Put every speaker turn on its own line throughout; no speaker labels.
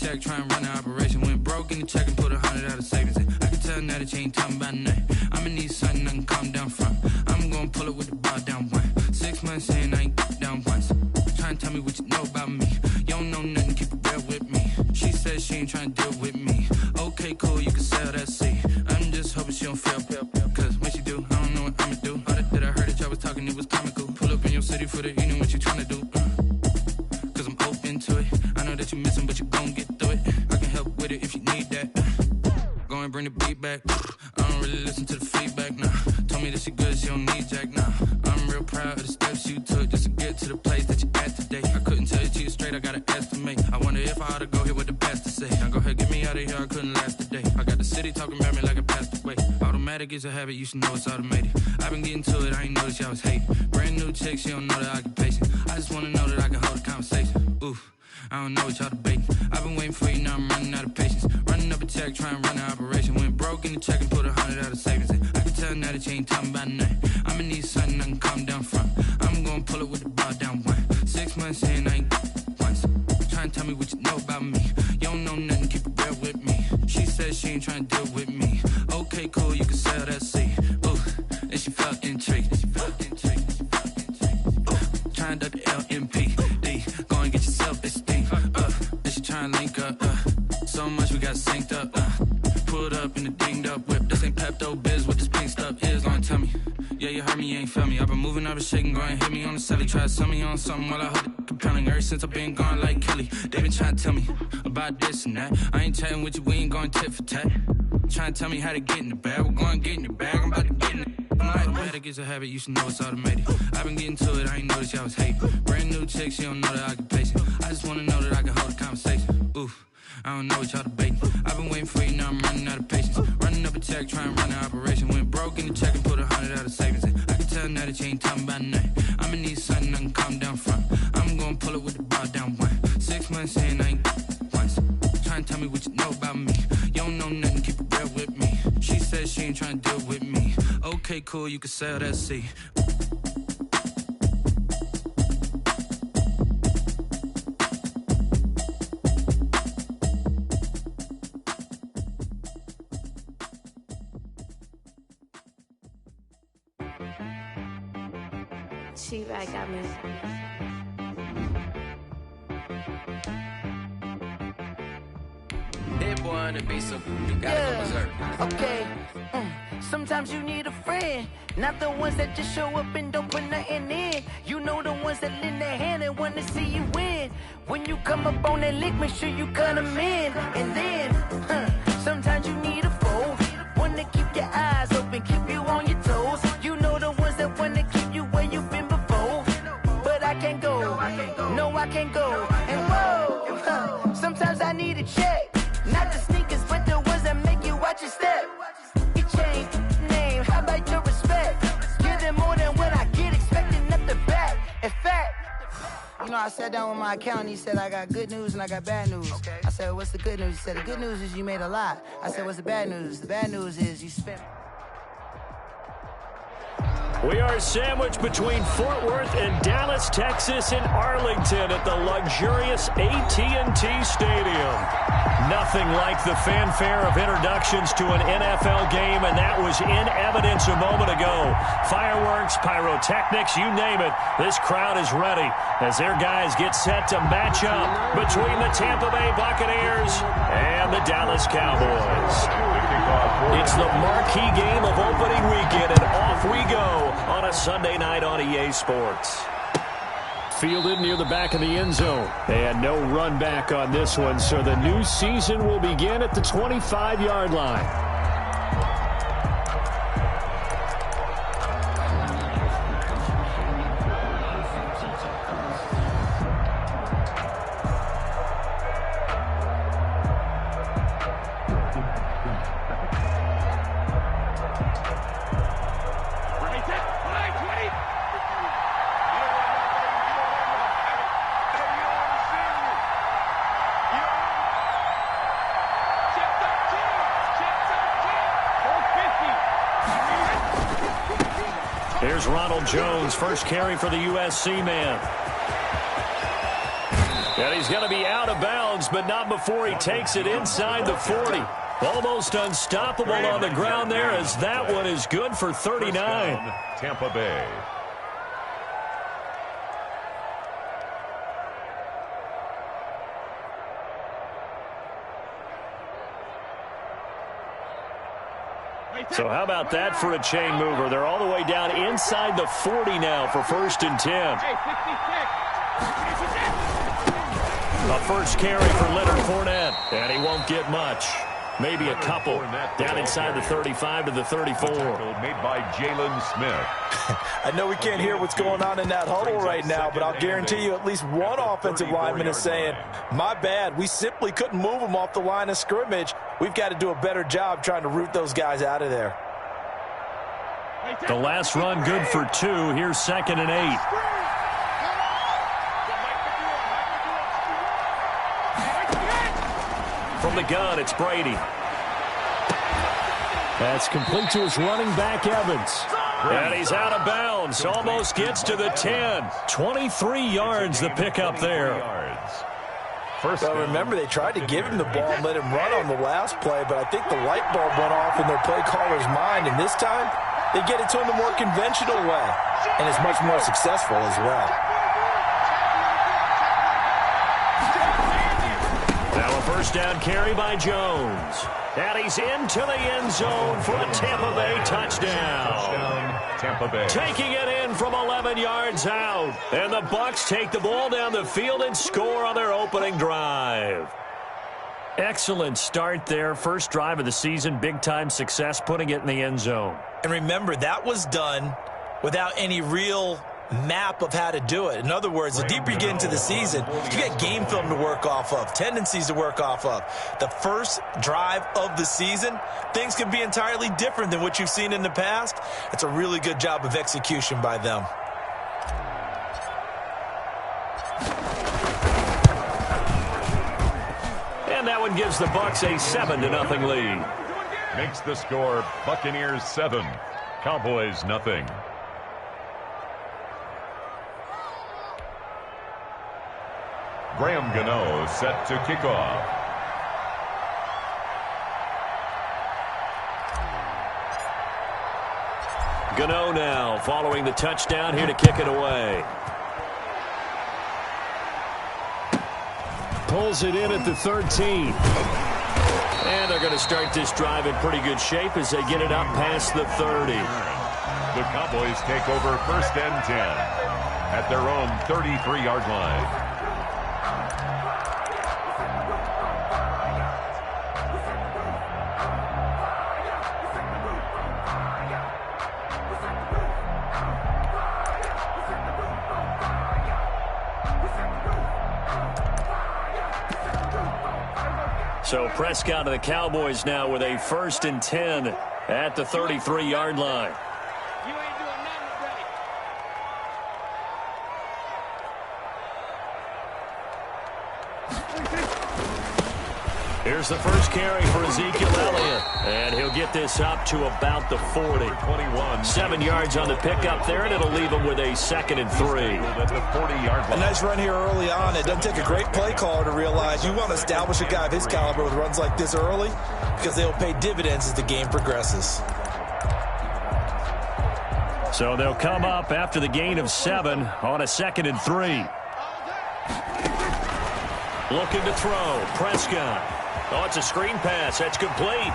check, try and run the operation. Went broke in the check and put 100 out of savings in. I can tell now that you ain't talking about nothing. I'ma need something I can calm down from. I'm gonna pull it with the bar down one. 6 months in, I ain't down once. Try and tell me what you know about me. You don't know nothing, keep it real with me. She said she ain't trying to deal with me. Okay, cool, you can sell that seat. I'm just hoping she don't fail. Cause when she do, I don't know what I'ma do. All that I heard that y'all was talking, it was comical. Pull up in your city for the evening, what you trying to do? Cause I'm open to it. I know that you missing, but you gon' get through it. I can help with it if you need that. Go and bring the beat back. I don't really listen to the feedback, nah. Told me that she good, she don't need Jack, nah. I'm real proud of the steps you took just to get to the place that you at today. I couldn't tell you to you straight, I gotta estimate. I wonder if I ought to go here with the pastor say. Now go ahead, get me out of here, I couldn't last a day. I got the city talking about me like I passed away. Automatic is a habit, you should know it's automated. I've been getting to it, I ain't noticed y'all was hating. Brand new chick, she don't know the occupation. I just wanna know that I can hold a conversation. Oof, I don't know what y'all debating. I've been waiting for you, now I'm running out of patience. Running up a check, try and run the operation. Went broke in the check and put 100 out of savings in. I can tell now that you ain't talking about nothing. I'ma need something I can calm down from. I'm gonna pull it with the bar down one. 6 months in, I ain't once. Try and tell me what you know about me. You don't know nothing, keep it real with me. She said she ain't trying to deal with me. Okay, cool, you can sell that seat. Ooh, and she felt intrigued. Try and duck the LMPD. Go and get yourself esteem. And she try and link up. So much we got synced up. Pulled up in the dinged up whip. This ain't Pepto Biz, what this pink stuff is. Long tell me. Yeah, you heard me, you ain't felt me. I've been moving, I've been shaking, go and hit me on the celly. Try to sell me on something while I hold it compelling. Ever since I've been gone like Kelly, they been trying to tell me about this and that. I ain't chatting with you, we ain't going tit for tat. Trying to tell me how to get in the bag. We're going to get in the bag, I'm about to get in it. Automatic is a habit, you should know it's automated. I've been getting to it, I ain't noticed y'all was hating. Brand new chick, she don't know the occupation. I just wanna know that I can hold a conversation. Oof, I don't know what y'all debating. I've been waiting for you, now I'm running out of patience. Running up a check, try and run the operation. Went broke in the check and put 100 out of savings in. I can tell now that you ain't talking about nothing. I'ma need something I can calm down from. I'm gonna pull it with the bar down one. 6 months in, I ain't once. Try and tell me what you know about me. You don't know nothing, keep it real with me. She said she ain't trying to deal with me. Okay, cool, you can sell that seat.
She-Bag got me.
That boy on the beat, so you gotta go berserk.
Okay. Sometimes you need a friend, not the ones that just show up and don't put nothing in. You know the ones that lend their hand and wanna see you win. When you come up on that lick, make sure you cut them in. And then, sometimes you need a foe, one to keep your eyes open, keep you on your toes. You know the ones that wanna keep you where you've been before. But I can't go, no I can't go. And whoa, sometimes I need a check, not the sneakers, but the ones that make you watch your step. Change name, how about your respect? Give them more than what I get, expecting nothing back. In fact, you know, I sat down with my accountant, he said I got good news and I got bad news. Okay. I said, what's the good news? He said, the good news is you made a lot. I said, what's the bad news? The bad news is you spent...
We are sandwiched between Fort Worth and Dallas, Texas, and Arlington at the luxurious AT&T Stadium. Nothing like the fanfare of introductions to an NFL game, and that was in evidence a moment ago. Fireworks, pyrotechnics, you name it. This crowd is ready as their guys get set to match up between the Tampa Bay Buccaneers and the Dallas Cowboys. It's the marquee game of opening weekend, and off we go on a Sunday night on EA Sports. Fielded near the back of the end zone. And no run back on this one, so the new season will begin at the 25-yard line. Here's Ronald Jones, first carry for the USC man. And he's going to be out of bounds, but not before he takes it inside the 40. Almost unstoppable on the ground there, as that one is good for 39.
Tampa Bay.
So how about that for a chain mover? They're all the way down inside the 40 now for 1st and 10. A first carry for Leonard Fournette, and he won't get much. Maybe a couple. Down inside the 35 to the 34.
Made by Jalen Smith.
I know we can't hear what's going on in that huddle right now, but I'll guarantee you at least one offensive lineman is saying, my bad, we simply couldn't move them off the line of scrimmage. We've got to do a better job trying to root those guys out of there.
The last run good for 2. Here's 2nd and 8. From the gun, it's Brady. That's complete to his running back, Evans. And he's out of bounds. Almost gets to the 10. 23 yards the pickup there.
Well, remember, they tried to give him the ball and let him run on the last play, but I think the light bulb went off in their play caller's mind, and this time they get it to him the more conventional way, and it's much more successful as well.
Now a first down carry by Jones. And he's into the end zone for a Tampa Bay touchdown.
Tampa Bay.
Taking it in from 11 yards out. And the Bucs take the ball down the field and score on their opening drive. Excellent start there. First drive of the season. Big-time success, putting it in the end zone.
And remember, that was done without any real map of how to do it. In other words, the deeper you get into the season, you get game film to work off of, tendencies to work off of. The first drive of the season, things can be entirely different than what you've seen in the past. It's a really good job of execution by them.
And that one gives the Bucs a 7-0 lead.
Makes the score Buccaneers 7, Cowboys 0. Graham Gano set to kick off.
Gano now following the touchdown, here to kick it away. Pulls it in at the 13. And they're going to start this drive in pretty good shape as they get it up past the 30.
The Cowboys take over 1st and 10 at their own 33-yard line.
So Prescott of the Cowboys now with a 1st and 10 at the 33-yard line. Here's the first carry for Ezekiel Elliott. And he'll get this up to about the 40.
21.
7 yards on the pickup there, and it'll leave him with a 2nd and 3.
At the 40-yard line.
A nice run here early on. It doesn't take a great play caller to realize you want to establish a guy of his caliber with runs like this early, because they'll pay dividends as the game progresses.
So they'll come up after the gain of 7 on a 2nd and 3. Looking to throw. Prescott. Oh, it's a screen pass. That's complete.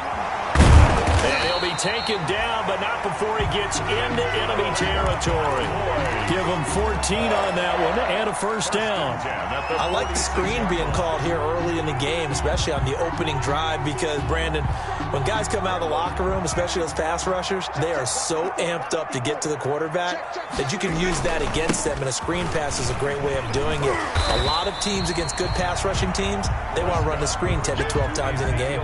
And he'll be taken down, but not before he gets into enemy territory. Give him 14 on that one and a first down.
I like the screen being called here early in the game, especially on the opening drive, because, Brandon, when guys come out of the locker room, especially those pass rushers, they are so amped up to get to the quarterback that you can use that against them, and a screen pass is a great way of doing it. A lot of teams against good pass rushing teams, they want to run the screen 10 to 12 times in a game.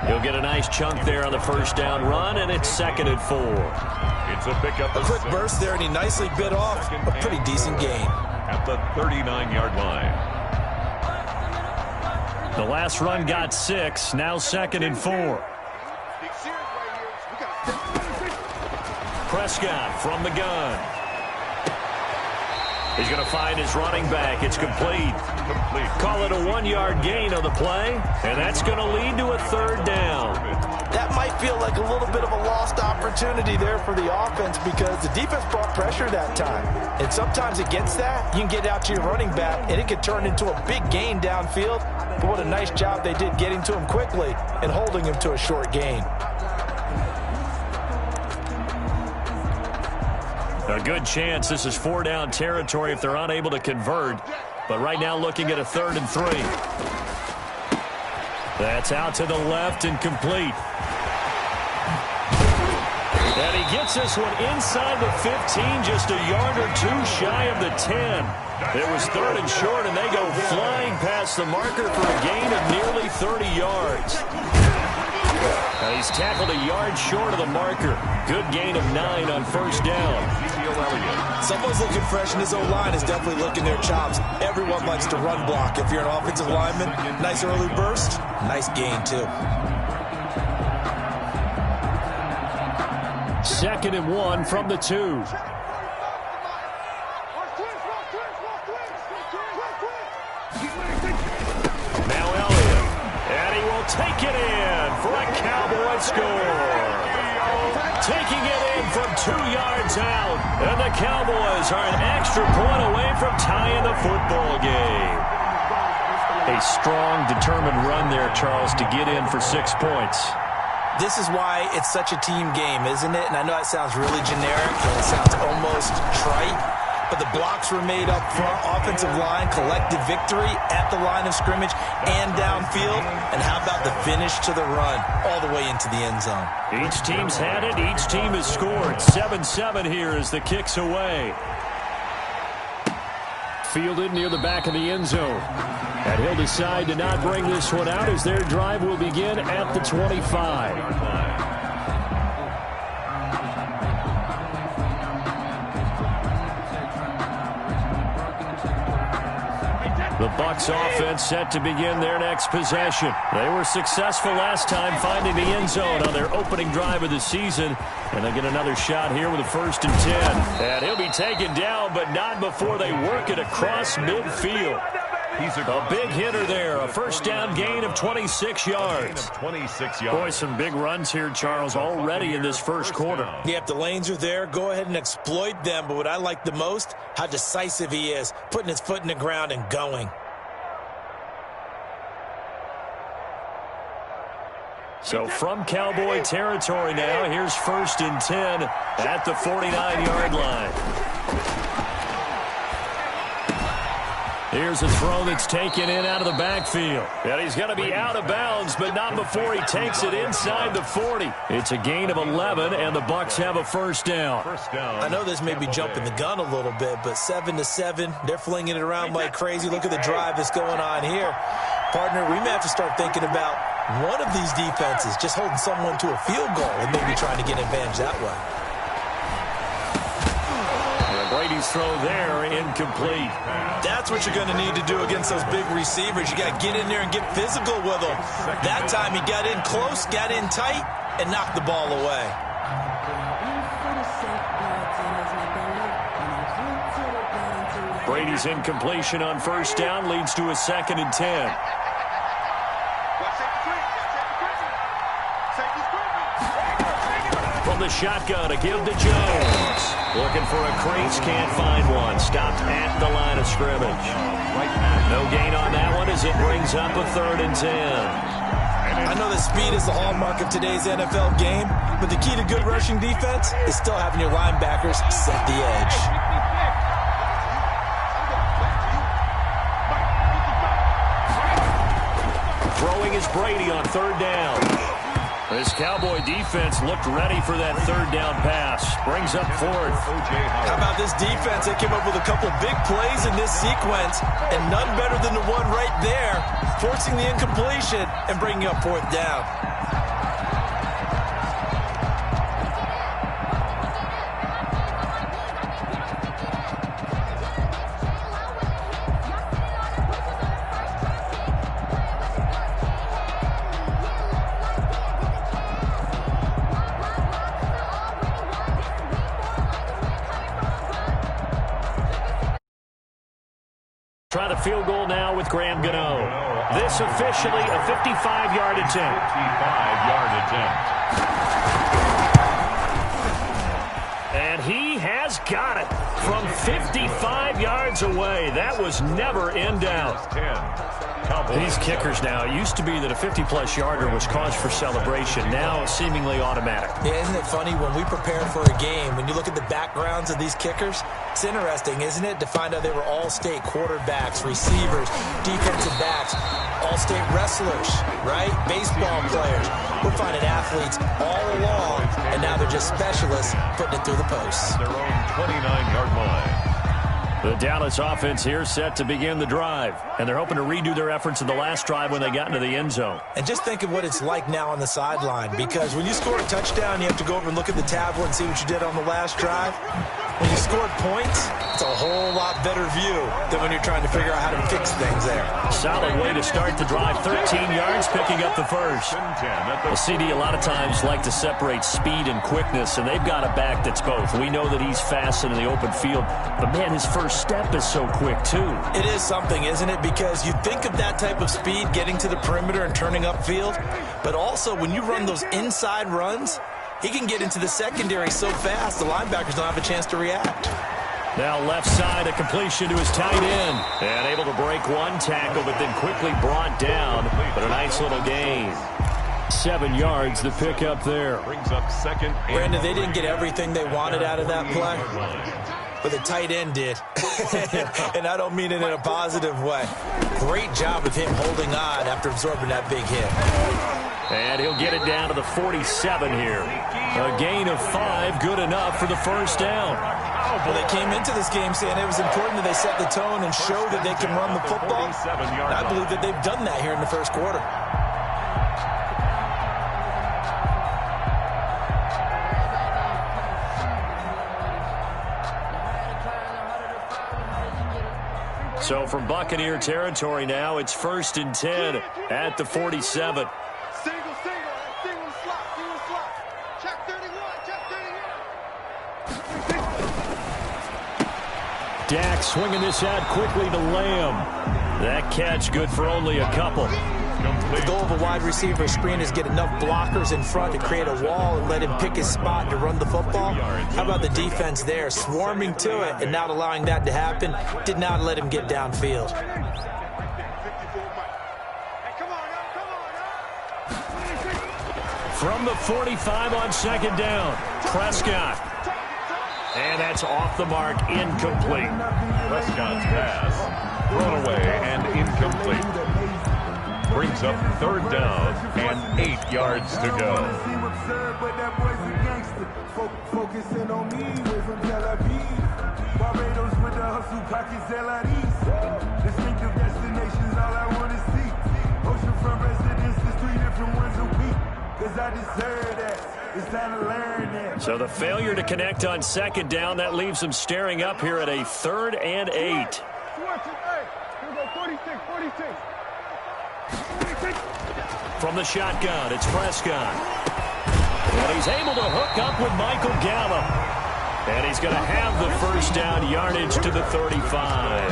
He'll get a nice chunk there on the first down run, and it's 2nd and 4.
It's a pickup.
A quick burst there, and he nicely bit off a pretty decent gain.
At the 39-yard line.
The last run got 6, now 2nd and 4. Prescott from the gun. He's going to find his running back. It's complete. Call it a 1-yard gain on the play, and that's going to lead to a third down.
That might feel like a little bit of a lost opportunity there for the offense because the defense brought pressure that time. And sometimes against that, you can get out to your running back, and it could turn into a big gain downfield. But what a nice job they did getting to him quickly and holding him to a short gain.
A good chance this is 4-down territory if they're unable to convert. But right now looking at a 3rd and 3. That's out to the left and complete. And he gets this one inside the 15, just a yard or two shy of the 10. It was 3rd and short, and they go flying past the marker for a gain of nearly 30 yards. Now he's tackled a yard short of the marker. Good gain of 9 on 1st down.
Someone's looking fresh, and his O-line is definitely licking their chops. Everyone likes to run block. If you're an offensive lineman, nice early burst, nice gain too.
2nd and 1 from the 2. Take it in for a Cowboy score. Taking it in from 2 yards out. And the Cowboys are an extra point away from tying the football game. A strong, determined run there, Charles, to get in for 6 points.
This is why it's such a team game, isn't it? And I know that sounds really generic and it sounds almost trite. But the blocks were made up front, offensive line, collective victory at the line of scrimmage and downfield. And how about the finish to the run all the way into the end zone?
Each team's had it. Each team has scored. 7-7 here as the kick's away. Fielded near the back of the end zone. And he'll decide to not bring this one out as their drive will begin at the 25. The Bucs offense set to begin their next possession. They were successful last time finding the end zone on their opening drive of the season. And they get another shot here with a 1st and 10. And he'll be taken down, but not before they work it across midfield. He's a big hitter there. A 1st down gain of 26 yards. Boy, some big runs here, Charles, already in this 1st quarter.
Yeah, if the lanes are there, go ahead and exploit them. But what I like the most, how decisive he is, putting his foot in the ground and going.
So from Cowboy territory now, here's 1st and 10 at the 49-yard line. Here's a throw that's taken in out of the backfield. And he's going to be out of bounds, but not before he takes it inside the 40. It's a gain of 11, and the Bucs have a 1st down.
I know this may be jumping the gun a little bit, but 7-7, they're flinging it around like crazy. Look at the drive that's going on here. Partner, we may have to start thinking about one of these defenses just holding someone to a field goal and maybe trying to get advantage that way.
Brady's throw there, incomplete.
That's what you're going to need to do against those big receivers. You got to get in there and get physical with them. That time he got in close, got in tight, and knocked the ball away.
Brady's incompletion on 1st down leads to a 2nd and 10. From the shotgun, a give to Jones. Looking for a crease, can't find one. Stopped at the line of scrimmage. No gain on that one as it brings up a 3rd and 10.
I know that speed is the hallmark of today's NFL game, but the key to good rushing defense is still having your linebackers set the edge.
Throwing is Brady on 3rd down. This Cowboy defense looked ready for that 3rd down pass. Brings up 4th.
How about this defense? They came up with a couple big plays in this sequence, and none better than the one right there, forcing the incompletion and bringing up 4th down.
try the field goal now with Graham Gano. This officially a 55-yard attempt.
55-yard attempt.
And he has got it from 55 yards away. That was never in doubt.
10.
These kickers now, it used to be that a 50-plus yarder was cause for celebration. Now seemingly automatic.
Yeah, isn't it funny when we prepare for a game, when you look at the backgrounds of these kickers, it's interesting, isn't it, to find out they were all-state quarterbacks, receivers, defensive backs, all-state wrestlers, right? Baseball players. We're finding athletes all along, and now they're just specialists putting it through the posts.
Their own 29-yard line.
The Dallas offense here set to begin the drive, and they're hoping to redo their efforts in the last drive when they got into the end zone.
And just think of what it's like now on the sideline, because when you score a touchdown, you have to go over and look at the tablet and see what you did on the last drive. When you scored points, it's a whole lot better view than when you're trying to figure out how to fix things there.
Solid way to start the drive. 13 yards, picking up the first. The CD a lot of times like to separate speed and quickness, and they've got a back that's both. We know that he's fast in the open field, but man, his first step is so quick too.
It is something, isn't it? Because you think of that type of speed getting to the perimeter and turning upfield, but also when you run those inside runs, he can get into the secondary so fast the linebackers don't have a chance to react.
Now left side, a completion to his tight end. And able to break one tackle, but then quickly brought down. But a nice little gain. 7 yards, the pick up there.
Brings up second.
Brandon, they didn't get everything they wanted out of that play, but the tight end did. And I don't mean it in a positive way. Great job of him holding on after absorbing that big hit.
And he'll get it down to the 47 here. A gain of 5, good enough for the first down.
Well, they came into this game saying it was important that they set the tone and show that they can run the football. And I believe that they've done that here in the first quarter.
So from Buccaneer territory now, it's 1st and 10 at the 47.
Single slot. Check 31, check 31.
Dak swinging this out quickly to Lamb. That catch good for only a couple.
The goal of a wide receiver screen is get enough blockers in front to create a wall and let him pick his spot to run the football. How about the defense there, swarming to it and not allowing that to happen? Did not let him get downfield.
From the 45 on second down, Prescott. And that's off the mark, incomplete.
Prescott's pass thrown away and incomplete. Brings up 3rd down and 8 yards to go.
Focusing on me, way from Tel Aviv. Barbados with the hustle, pockets LIDs. Distinctive destinations, all I want to see. Oceanfront residences, 3 different ones a week. Cause I deserve that. It's time to learn that.
So the failure to connect on second down, that leaves them staring up here at a 3rd and 8.
Here we go, 46.
From the shotgun, it's Prescott. And he's able to hook up with Michael Gallup. And he's going to have the first down yardage to the 35.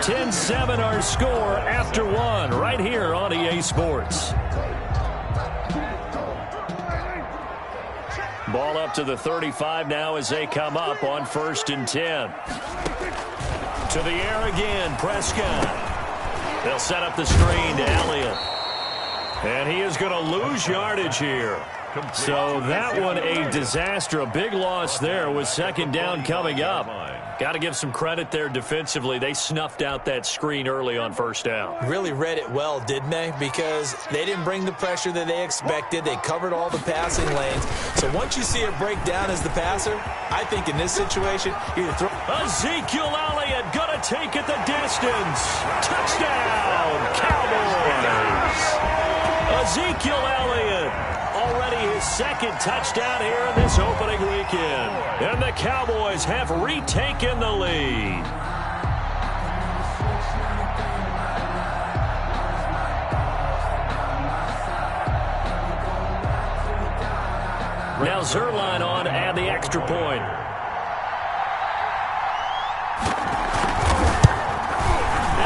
10-7 our score after 1 right here on EA Sports. Ball up to the 35 now as they come up on 1st and 10. To the air again, Prescott. They'll set up the screen to Elliott. And he is going to lose yardage here. So that one a disaster. A big loss there with second down coming up. Got to give some credit there defensively. They snuffed out that screen early on 1st down.
Really read it well, didn't they? Because they didn't bring the pressure that they expected. They covered all the passing lanes. So once you see it break down as the passer, I think in this situation, either throw...
Ezekiel Elliott going to take it the distance. Touchdown, Cowboys. Ezekiel Elliott, already his 2nd touchdown here in this opening weekend. And the Cowboys have retaken the lead. Now Zerline on to add the extra point.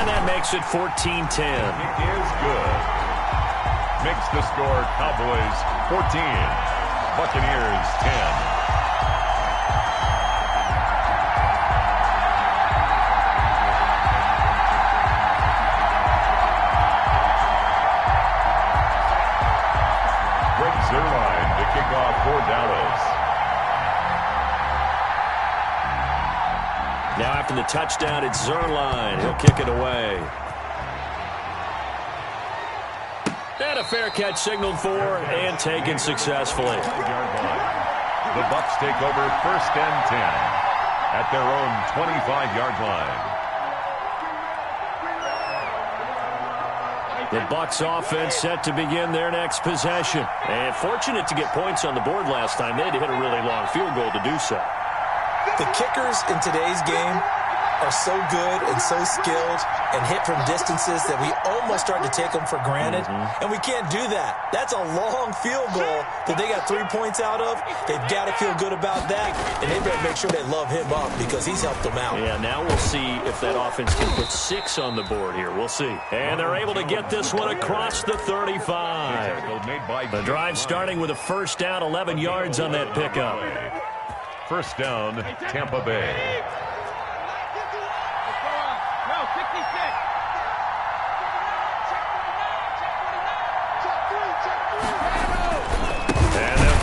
And makes it 14-10.
It is good. Makes the score Cowboys 14, Buccaneers 10. Zerline to kick off for Dallas.
Now after the touchdown, it's Zerline. He'll kick it away. And a fair catch signaled for and taken successfully.
The Bucs take over 1st and 10 at their own 25-yard line.
The Bucs offense set to begin their next possession. And fortunate to get points on the board last time. They had to hit a really long field goal to do so.
The kickers in today's game are so good and so skilled and hit from distances that we almost start to take them for granted. And we can't do that. That's a long field goal that they got 3 points out of. They've got to feel good about that, and they better make sure they love him up because he's helped them out.
Yeah, now we'll see if that offense can put 6 on the board here. We'll see. And they're able to get this one across the 35. The drive starting with a 1st down, 11 yards on that pickup.
1st down, Tampa Bay.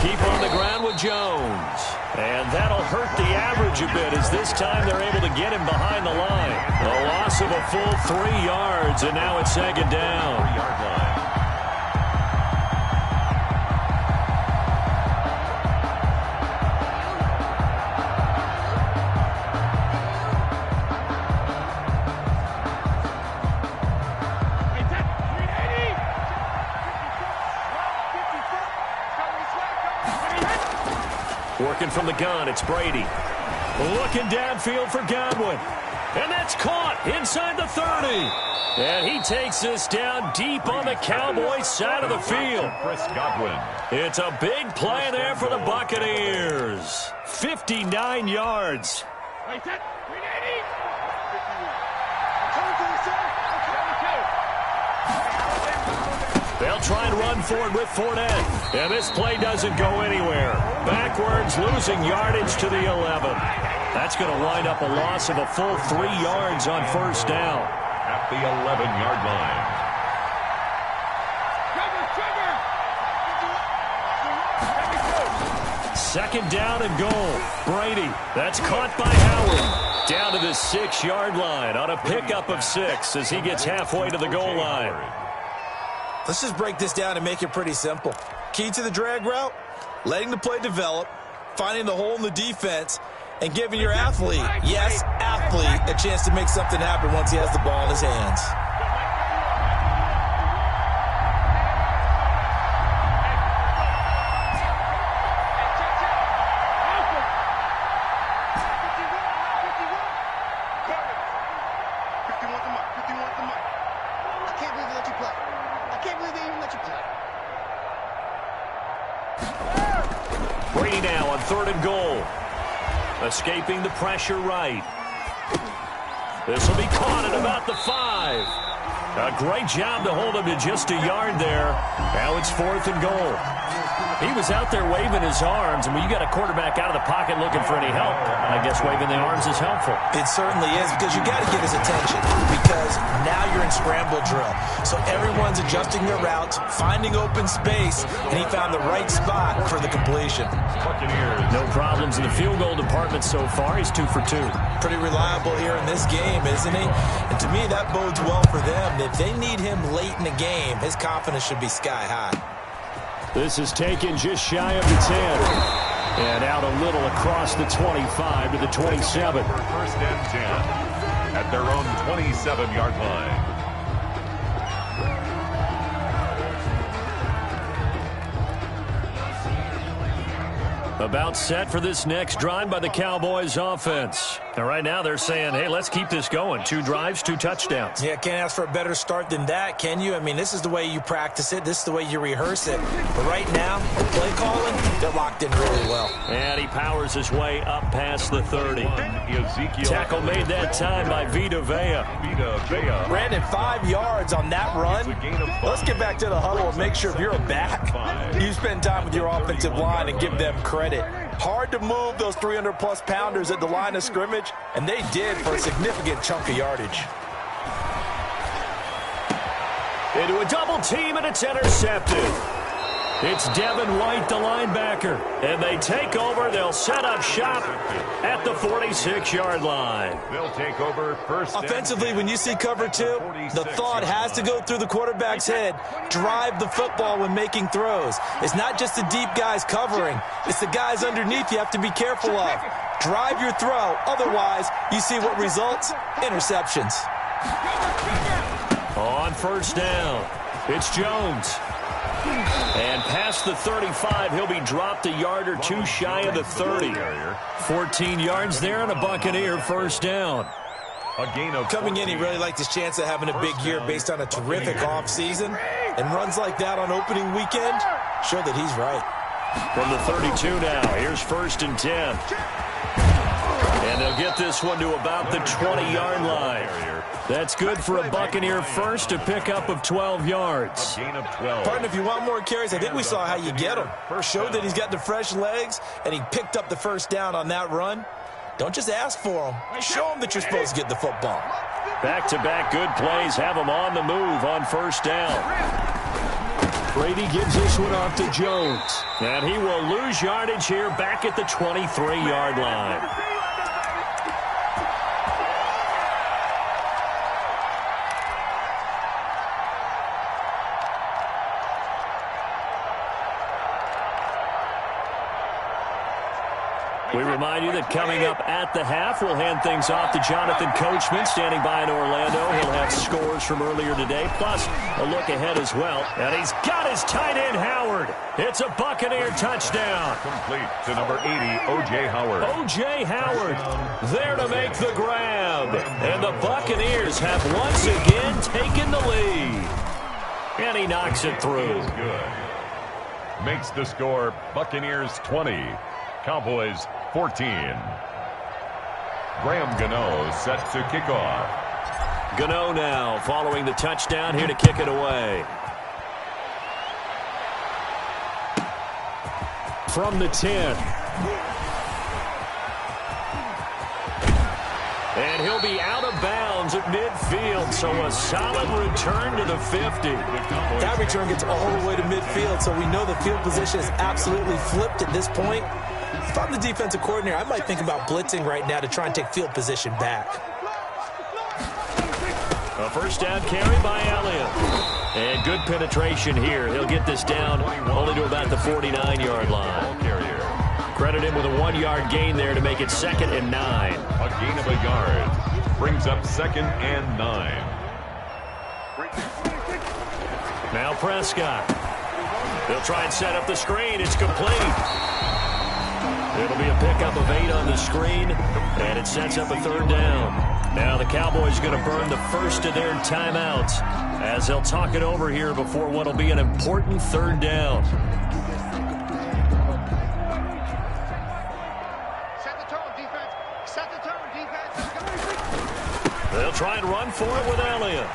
Keep on the ground with Jones. And that'll hurt the average a bit as this time they're able to get him behind the line. A loss of a full 3 yards, and now it's 2nd down.
3-yard line.
Working from the gun, it's Brady. Looking downfield for Godwin. And that's caught inside the 30. And he takes this down deep on the Cowboys side of the field.
Chris Godwin.
It's a big play there for the Buccaneers. 59 yards. They'll try and run forward with Fournette. And this play doesn't go anywhere. Backwards, losing yardage to the 11. That's going to wind up a loss of a full 3 yards on 1st down.
At the 11-yard line.
Second down and goal. Brady. That's caught by Howard. Down to the 6-yard line on a pickup of 6 as he gets halfway to the goal line.
Let's just break this down and make it pretty simple. Key to the drag route, letting the play develop, finding the hole in the defense, and giving your athlete, yes, athlete, a chance to make something happen once he has the ball in his hands.
Brady now on 3rd and goal. Escaping the pressure right. This will be caught at about the 5. A great job to hold him to just a yard there. Now it's 4th and goal. He was out there waving his arms, and when you got a quarterback out of the pocket looking for any help, I guess waving the arms is helpful.
It certainly is, because you got to get his attention, because now you're in scramble drill. So everyone's adjusting their routes, finding open space, and he found the right spot for the completion.
No problems in the field goal department so far. He's 2 for 2.
Pretty reliable here in this game, isn't he? And to me, that bodes well for them. If they need him late in the game, his confidence should be sky high.
This is taken just shy of the 10. And out a little across the 25 to the 27.
1st and 10 at their own 27-yard line.
About set for this next drive by the Cowboys offense. And right now they're saying, hey, let's keep this going. 2 drives, 2 touchdowns.
Yeah, can't ask for a better start than that, can you? I mean, this is the way you practice it. This is the way you rehearse it. But right now, play calling, they're locked in really well.
And he powers his way up past the 30. Tackle made that time by Vita Vea.
Brandon, 5 yards on that run. Let's get back to the huddle and make sure if you're a back, you spend time with your offensive line and give them credit. Hard to move those 300-plus pounders at the line of scrimmage, and they did for a significant chunk of yardage.
Into a double team, and it's intercepted. It's Devin White, the linebacker. And they take over. They'll set up shop at the 46-yard line.
They'll take over first.
Offensively, when you see cover 2, the thought has to go through the quarterback's head. Drive the football when making throws. It's not just the deep guys covering. It's the guys underneath you have to be careful of. Drive your throw. Otherwise, you see what results? Interceptions.
On first down, it's Jones. And past the 35, he'll be dropped a yard or 2 shy of the 30. 14 yards there and a Buccaneer first down.
Coming in, he really liked his chance of having a big year based on a terrific offseason. And runs like that on opening weekend show that he's right.
From the 32 now, here's first and 10. And they'll get this one to about the 20-yard line. That's good for a Buccaneer first, a pickup of 12 yards.
Pardon, if you want more carries, I think we saw how you get them. Showed that he's got the fresh legs, and he picked up the first down on that run. Don't just ask for them. Show them that you're supposed to get the football.
Back-to-back good plays have him on the move on first down. Brady gives this one off to Jones. And he will lose yardage here back at the 23-yard line. We remind you that coming up at the half, we'll hand things off to Jonathan Coachman, standing by in Orlando. He'll have scores from earlier today, plus a look ahead as well. And he's got his tight end, Howard. It's a Buccaneer touchdown.
Complete to number 80, O.J. Howard.
O.J. Howard there to make the grab. And the Buccaneers have once again taken the lead. And he knocks it through.
Good. Makes the score Buccaneers 20. Cowboys 14. Graham Gano set to kick off.
Gano now following the touchdown here to kick it away. From the 10. And he'll be out of bounds at midfield, so a solid return to the 50.
That return gets all the way to midfield, so we know the field position is absolutely flipped at this point. If I'm the defensive coordinator, I might think about blitzing right now to try and take field position back.
A first down carry by Elliott. And good penetration here. He'll get this down only to about the 49-yard line. Credit him with a 1-yard gain there to make it 2nd and 9.
A gain of a yard brings up 2nd and 9.
Now Prescott. They'll try and set up the screen. It's complete. It'll be a pickup of 8 on the screen, and it sets up a 3rd down. Now the Cowboys are going to burn the first of their timeouts as they'll talk it over here before what will be an important 3rd down.
Set the tone, defense. Set the tone, defense.
They'll try and run for it with Elliott.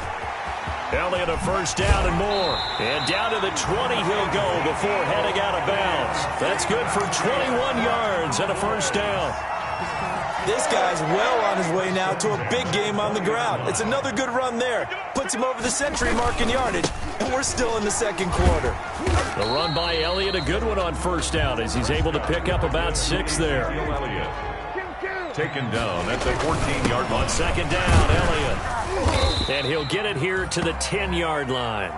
Elliott a first down and more. And down to the 20 he'll go before heading out of bounds. That's good for 21 yards and a first down.
This guy's well on his way now to a big game on the ground. It's another good run there. Puts him over the century mark in yardage, and we're still in the 2nd quarter.
The run by Elliott, a good one on first down as he's able to pick up about 6 there.
Elliott taken down at the 14-yard line.
On 2nd down, Elliott. And he'll get it here to the 10-yard line.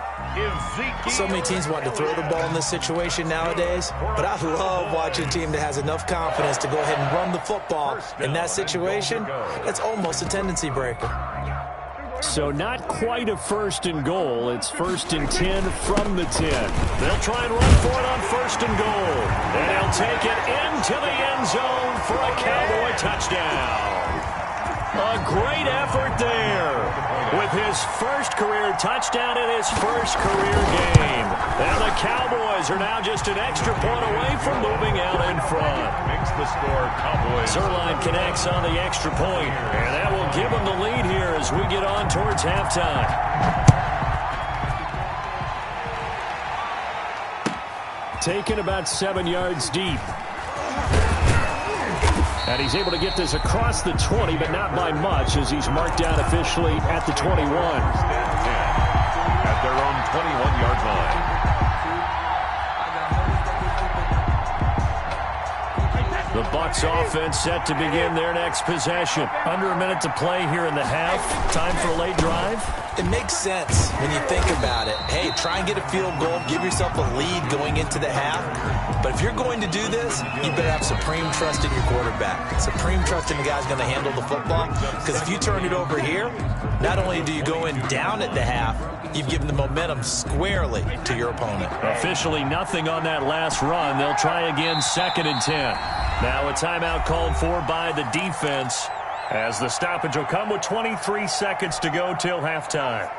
So many teams want to throw the ball in this situation nowadays, but I love watching a team that has enough confidence to go ahead and run the football. In that situation, it's almost a tendency breaker.
So not quite a 1st and goal. It's 1st and 10 from the 10. They'll try and run for it on 1st and goal. And they'll take it into the end zone for a Cowboy touchdown. A great effort there with his first career touchdown in his first career game. And the Cowboys are now just an extra point away from moving out in front.
Makes the score Cowboys.
Zuerlein connects on the extra point, and that will give them the lead here as we get on towards halftime. Taken about 7 yards deep. And he's able to get this across the 20, but not by much, as he's marked down officially at the 21.
At their own 21-yard line.
The Bucs offense set to begin their next possession. Under a minute to play here in the half. Time for a late drive.
It makes sense when you think about it. Hey, try and get a field goal. Give yourself a lead going into the half. But if you're going to do this, you better have supreme trust in your quarterback. Supreme trust in the guy's going to handle the football. Because if you turn it over here, not only do you go in down at the half, you've given the momentum squarely to your opponent.
Officially nothing on that last run. They'll try again, 2nd and 10. Now a timeout called for by the defense, as the stoppage will come with 23 seconds to go till halftime.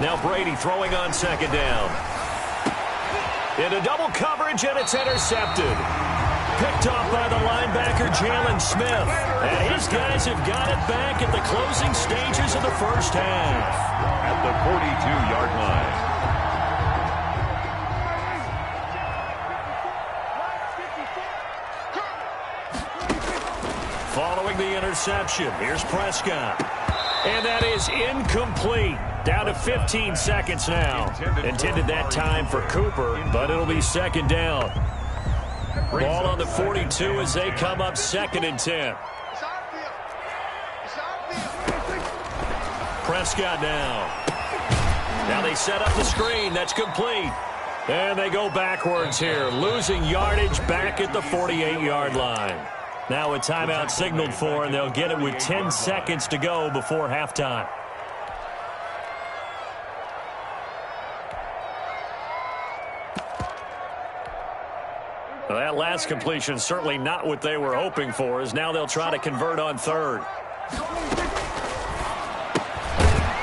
Now Brady throwing on 2nd down. Into double coverage, and it's intercepted. Picked off by the linebacker, Jalen Smith. And his guys have got it back at the closing stages of the first half.
At the 42-yard line.
Following the interception, here's Prescott. And that is incomplete. Down to 15 seconds now. Intended that time for Cooper, but it'll be 2nd down. Ball on the 42 as they come up 2nd and 10. Prescott now. Now they set up the screen. That's complete. And they go backwards here, losing yardage back at the 48-yard line. Now a timeout signaled for, and they'll get it with 10 seconds to go before halftime. Well, that last completion certainly not what they were hoping for, as now they'll try to convert on 3rd.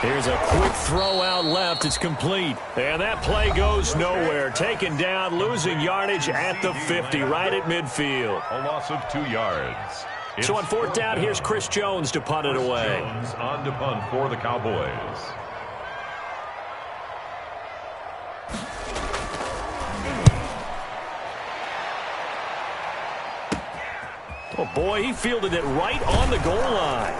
Here's a quick throw out left. It's complete. And that play goes nowhere. Taken down, losing yardage at the 50, right at midfield.
A loss of 2 yards.
So on 4th down, here's Chris Jones to punt it away.
Jones on to punt for the Cowboys.
Oh, boy, he fielded it right on the goal line.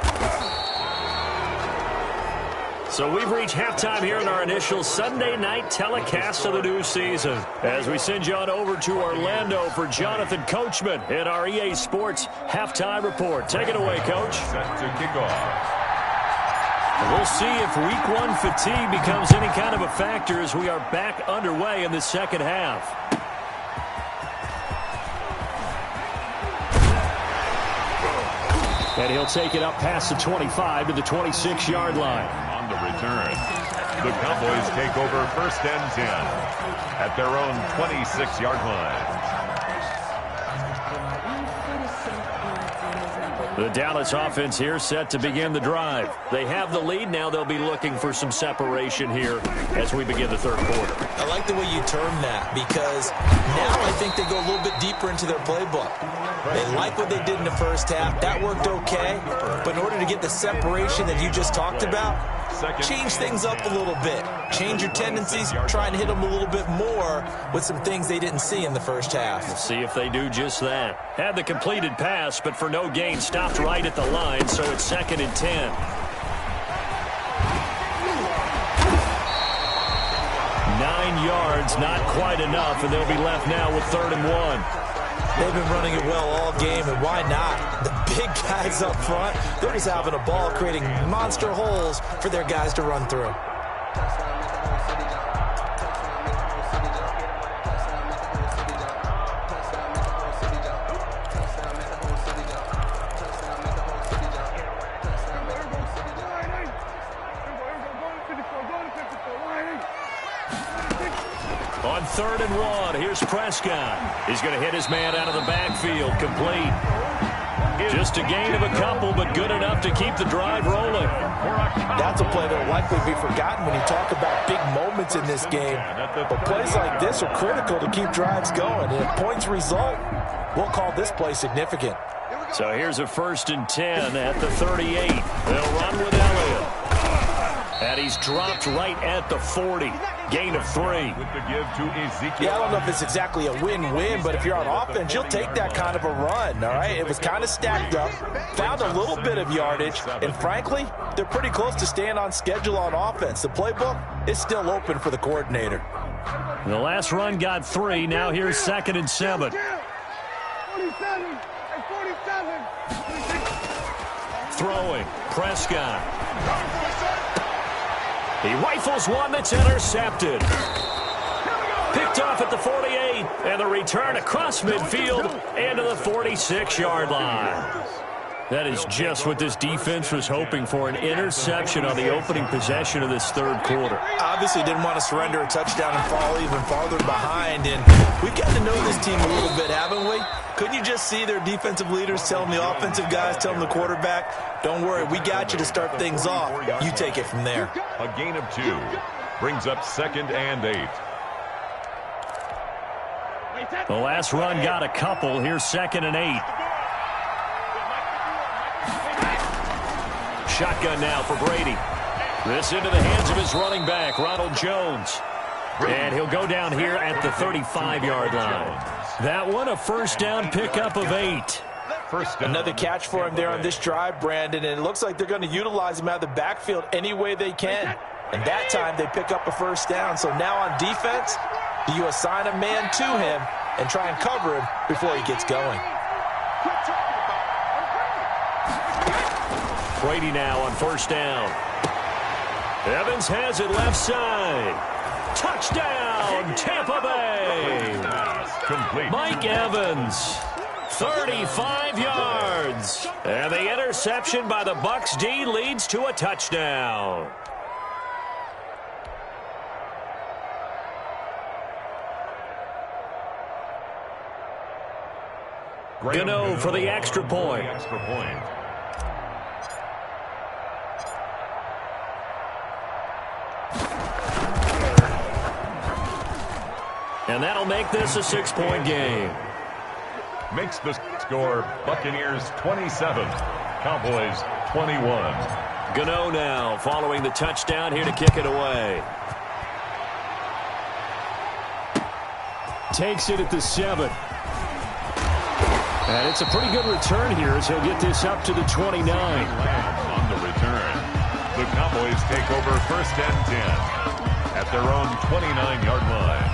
So we've reached halftime here in our initial Sunday night telecast of the new season, as we send you on over to Orlando for Jonathan Coachman in our EA Sports Halftime Report. Take it away, Coach.
Set to kick off.
We'll see if Week 1 fatigue becomes any kind of a factor as we are back underway in the second half. And he'll take it up past the 25 to the 26-yard line.
On the return, the Cowboys take over 1st and 10 at their own 26-yard line.
The Dallas offense here set to begin the drive. They have the lead. Now they'll be looking for some separation here as we begin the 3rd quarter.
I like the way you term that, because now I think they go a little bit deeper into their playbook. They like what they did in the first half. That worked okay. But in order to get the separation that you just talked about, change things up a little bit. Change your tendencies. Try and hit them a little bit more with some things they didn't see in the first half.
We'll see if they do just that. Had the completed pass, but for no gain, stopped right at the line, so it's 2nd and 10. Yards, not quite enough, and they'll be left now with 3rd and 1.
They've been running it well all game, and why not? The big guys up front, they're just having a ball, creating monster holes for their guys to run through.
3rd and 1. Here's Prescott. He's going to hit his man out of the backfield. Complete. Just a gain of a couple, but good enough to keep the drive rolling.
That's a play that will likely be forgotten when you talk about big moments in this game. But plays like this are critical to keep drives going. And if points result, we'll call this play significant.
So here's a 1st and 10 at the 38. They'll run with Elliott. And he's dropped right at the 40. Gain of 3.
Yeah, I don't know if it's exactly a win-win, but if you're on offense, you'll take that kind of a run, all right? It was kind of stacked up, found a little bit of yardage, and frankly, they're pretty close to staying on schedule on offense. The playbook is still open for the coordinator.
The last run got 3. Now here's 2nd and 7.
47 and 47.
Throwing, Prescott. He rifles one that's intercepted. Picked off at the 48, and the return across midfield and to the 46-yard line. That is just what this defense was hoping for, an interception on the opening possession of this 3rd quarter.
Obviously didn't want to surrender a touchdown and fall even farther behind, and we've gotten to know this team a little bit, haven't we? Couldn't you just see their defensive leaders telling the offensive guys, telling the quarterback, don't worry, we got you to start things off. You take it from there.
A gain of 2 brings up 2nd and 8.
The last run got a couple. Here's 2nd and 8. Shotgun now for Brady. This into the hands of his running back, Ronald Jones. And he'll go down here at the 35-yard line. That one, a 1st down pickup of 8.
Another catch for him there on this drive, Brandon, and it looks like they're going to utilize him out of the backfield any way they can. And that time they pick up a 1st down. So now on defense, do you assign a man to him and try and cover him before he gets going?
Brady now on 1st down. Evans has it left side. Touchdown, Tampa Bay.
Complete.
Mike Evans, 35 yards. And the interception by the Bucs D leads to a touchdown. Gano for the extra point. And that'll make this a 6-point game.
Makes the score Buccaneers 27, Cowboys 21.
Gano now following the touchdown here to kick it away. Takes it at the 7. And it's a pretty good return here as he'll get this up to the 29.
On the return, the Cowboys take over 1st and 10 at their own 29-yard line.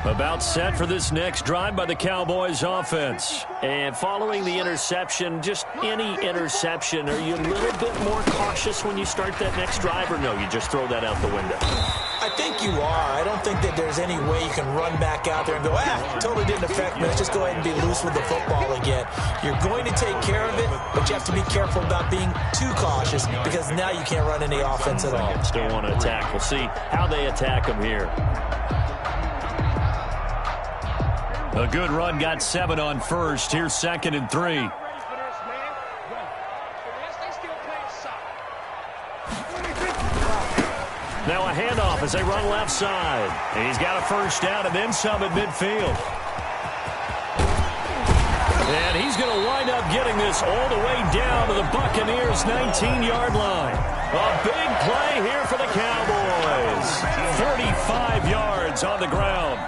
About set for this next drive by the Cowboys offense. And following the interception, just any interception, are you a little bit more cautious when you start that next drive, or no, you just throw that out the window?
I think you are. I don't think that there's any way you can run back out there and go, totally didn't affect me. Let's just go ahead and be loose with the football again. You're going to take care of it, but you have to be careful about being too cautious because now you can't run any offense at all.
Still want to attack. We'll see how they attack them here. A good run got 7 on 1st. Here's 2nd and 3. Now a handoff as they run left side. He's got a 1st down and then some at midfield. And he's going to wind up getting this all the way down to the Buccaneers' 19-yard line. A big play here for the Cowboys. 35 yards on the ground.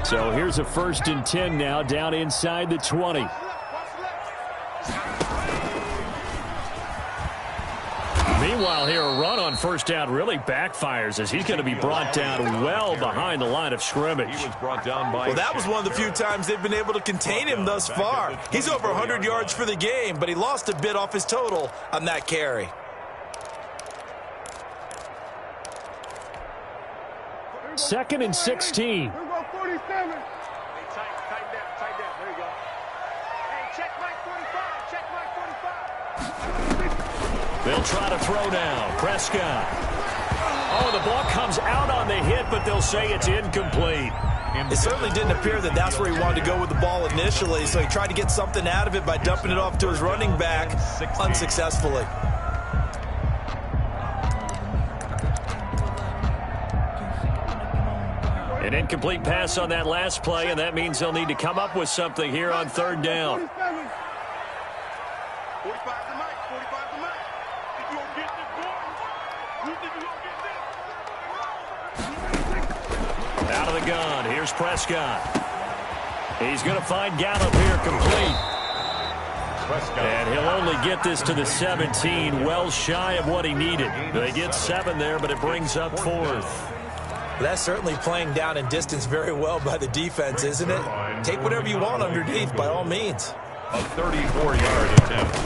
So here's a 1st and 10 now down inside the 20. Meanwhile here, a run on 1st down really backfires as he's going to be brought down well behind the line of scrimmage.
He was brought down by...
Well, that was one of the few times they've been able to contain him thus far. He's over 100 yards for the game, but he lost a bit off his total on that carry.
2nd and 16.
Tighten down. There you go. Hey, check Mike 45. Check Mike 45.
They'll try to throw now. Prescott. Oh, the ball comes out on the hit, but they'll say it's incomplete.
It certainly didn't appear that that's where he wanted to go with the ball initially, so he tried to get something out of it by dumping it off to his running back unsuccessfully.
An incomplete pass on that last play, and that means they'll need to come up with something here on 3rd down.
45 to Mike. 45 to Mike. If you don't get this ball, you think you're going to get this?
Out of the gun. Here's Prescott. He's going to find Gallup here complete. And he'll only get this to the 17, well shy of what he needed. They get 7 there, but it brings up 4th.
That's certainly playing down in distance very well by the defense, isn't it? Take whatever you want underneath, by all means.
A 34-yard attempt.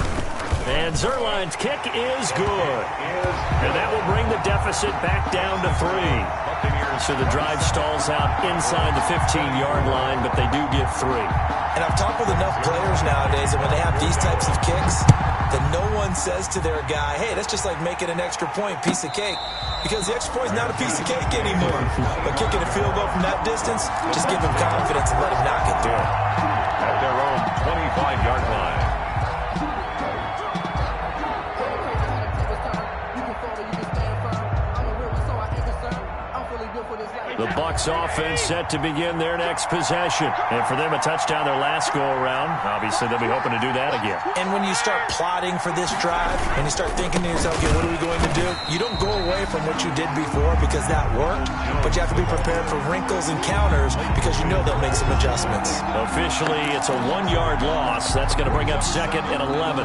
And Zerline's kick is good. And that will bring the deficit back down to 3. So the drive stalls out inside the 15-yard line, but they do get 3.
And I've talked with enough players nowadays that when they have these types of kicks, that no one says to their guy, hey, that's just like making an extra point, piece of cake. Because the extra point is not a piece of cake anymore. But kicking a field goal from that distance, just give him confidence and let him knock it through.
At their own 25-yard line.
The Bucs offense set to begin their next possession. And for them, a touchdown their last go-around. Obviously, they'll be hoping to do that again.
And when you start plotting for this drive, and you start thinking to yourself, okay, what are we going to do? You don't go away from what you did before because that worked, but you have to be prepared for wrinkles and counters because you know they'll make some adjustments.
Officially, it's a 1-yard loss. That's going to bring up 2nd and 11.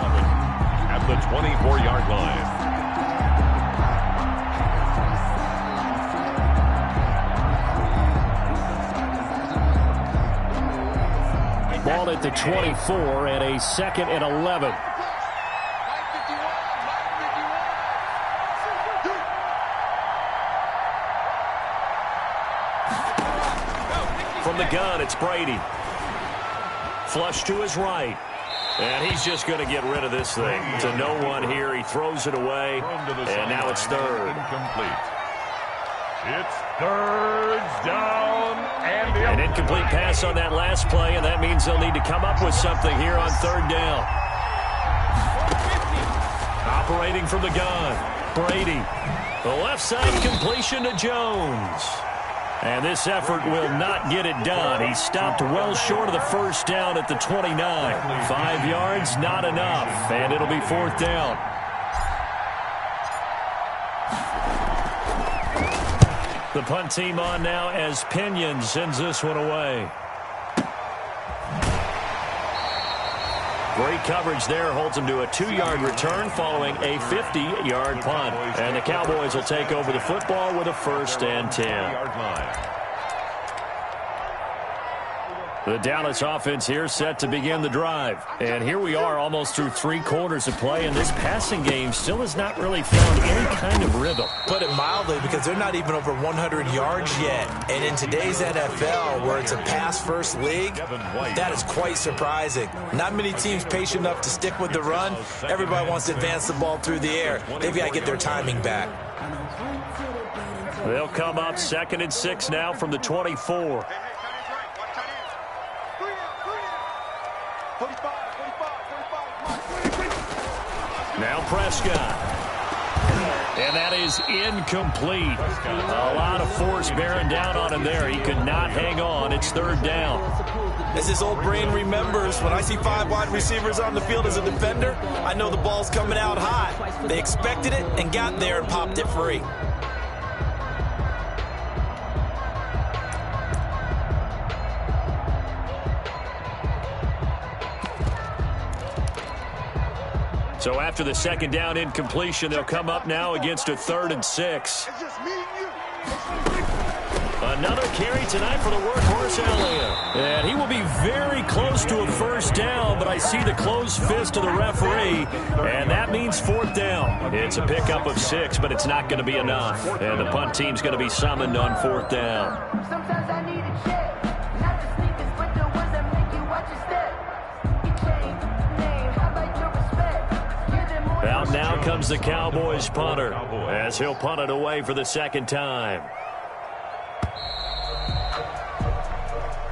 At the 24-yard line.
Ball at the 24 and a 2nd and 11. From the gun, it's Brady. Flush to his right. And he's just going to get rid of this thing. To no one here. He throws it away. And now it's 3rd.
Incomplete. It's 3rd down and
an incomplete pass on that last play, and that means they'll need to come up with something here on 3rd down. Operating from the gun, Brady. The left side completion to Jones. And this effort will not get it done. He stopped well short of the 1st down at the 29. 5 yards, not enough, and it'll be 4th down. The punt team on now as Pinion sends this one away. Great coverage there. Holds him to a 2-yard return following a 50-yard punt. And the Cowboys will take over the football with a 1st and 10. The Dallas offense here set to begin the drive. And here we are almost through 3 quarters of play, and this passing game still has not really found any kind of rhythm.
Put it mildly, because they're not even over 100 yards yet. And in today's NFL, where it's a pass-first league, that is quite surprising. Not many teams patient enough to stick with the run. Everybody wants to advance the ball through the air. They've got to get their timing back.
They'll come up 2nd and 6 now from the 24. Now Prescott. And that is incomplete. A lot of force bearing down on him there. He could not hang on. It's 3rd down.
As his old brain remembers, when I see 5 wide receivers on the field as a defender, I know the ball's coming out high. They expected it and got there and popped it free.
So after the 2nd down incompletion, they'll come up now against a 3rd and 6. Another carry tonight for the workhorse Elliott. And he will be very close to a first down, but I see the closed fist of the referee, and that means fourth down. It's a pickup of 6, but it's not going to be enough. And the punt team's going to be summoned on fourth down.
Sometimes I need a check, not the sneakers, but the ones that make you watch your step. Your chain, name, how about your respect?
Out now comes the Cowboys punter, as he'll punt it away for the second time.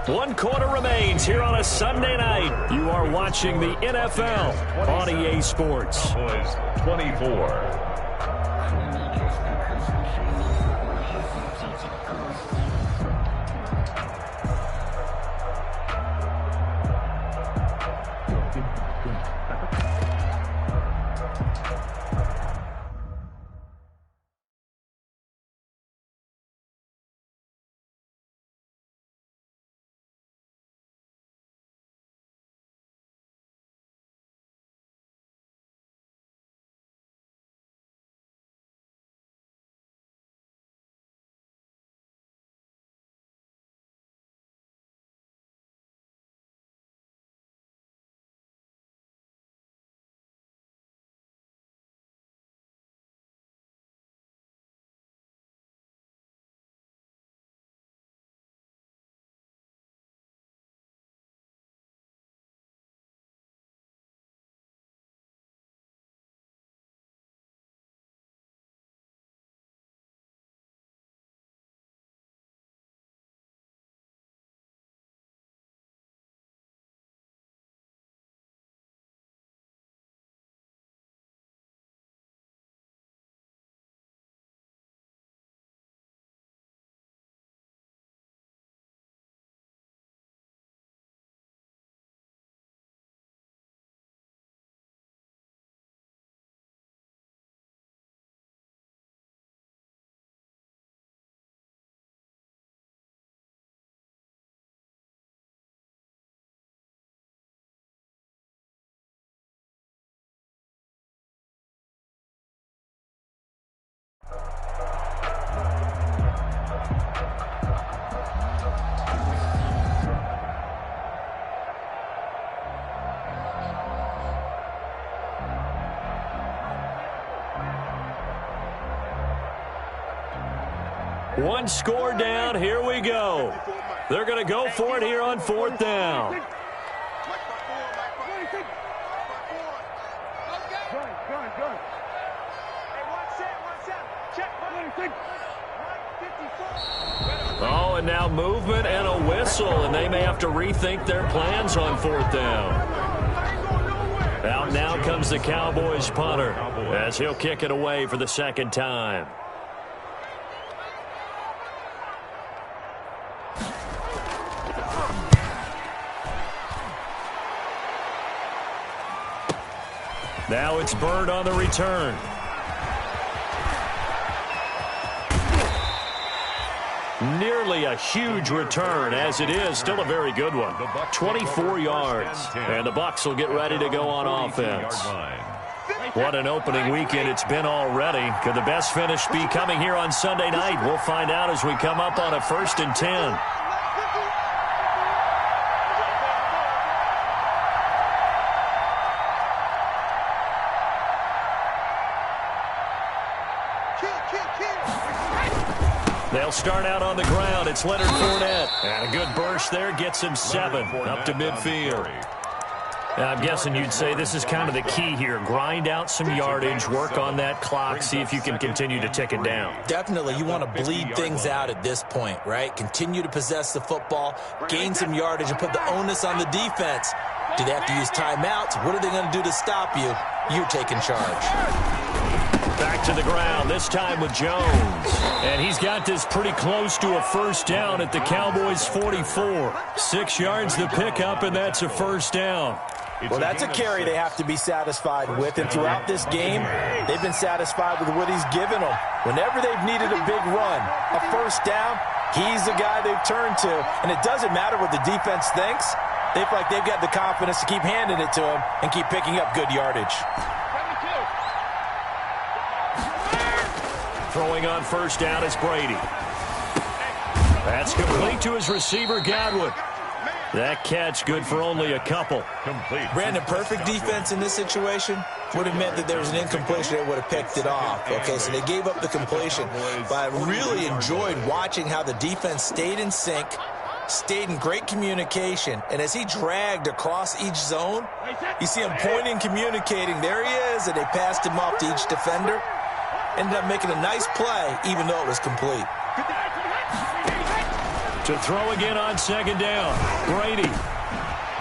1 quarter remains here on a Sunday night. You are watching the NFL on EA Sports.
Cowboys 24.
One score down. Here we go. They're going to go for it here on fourth down. Oh, and now movement and a whistle, and they may have to rethink their plans on fourth down. Out now comes the Cowboys punter, as he'll kick it away for the second time. Now it's Bird on the return. Nearly a huge return, as it is still a very good one. 24 yards, and the Bucs will get ready to go on offense. What an opening weekend it's been already. Could the best finish be coming here on Sunday night? We'll find out as we come up on a 1st and 10. They'll start out on the ground. It's Leonard Fournette. And a good burst there gets him 7 up to midfield. I'm guessing you'd say this is kind of the key here. Grind out some yardage, work on that clock, see if you can continue to tick it down.
Definitely. You want to bleed things out at this point, right? Continue to possess the football, gain some yardage, and put the onus on the defense. Do they have to use timeouts? What are they going to do to stop you? You're taking charge.
Back to the ground, this time with Jones. And he's got this pretty close to a first down at the Cowboys' 44. 6 yards the pickup, and that's a first down.
Well, that's a carry they have to be satisfied with, and throughout this game, they've been satisfied with what he's given them. Whenever they've needed a big run, a first down, he's the guy they've turned to. And it doesn't matter what the defense thinks. They feel like they've got the confidence to keep handing it to him and keep picking up good yardage.
Throwing on first down is Brady. That's complete to his receiver, Godwin. That catch good for only a couple.
Complete.
Brandon, perfect defense in this situation would have meant that there was an incompletion that would have picked it off. Okay, so they gave up the completion. But I really enjoyed watching how the defense stayed in sync, stayed in great communication, and as he dragged across each zone, you see him pointing, communicating. There he is, and they passed him off to each defender. Ended up making a nice play, even though it was complete.
To throw again on second down. Brady.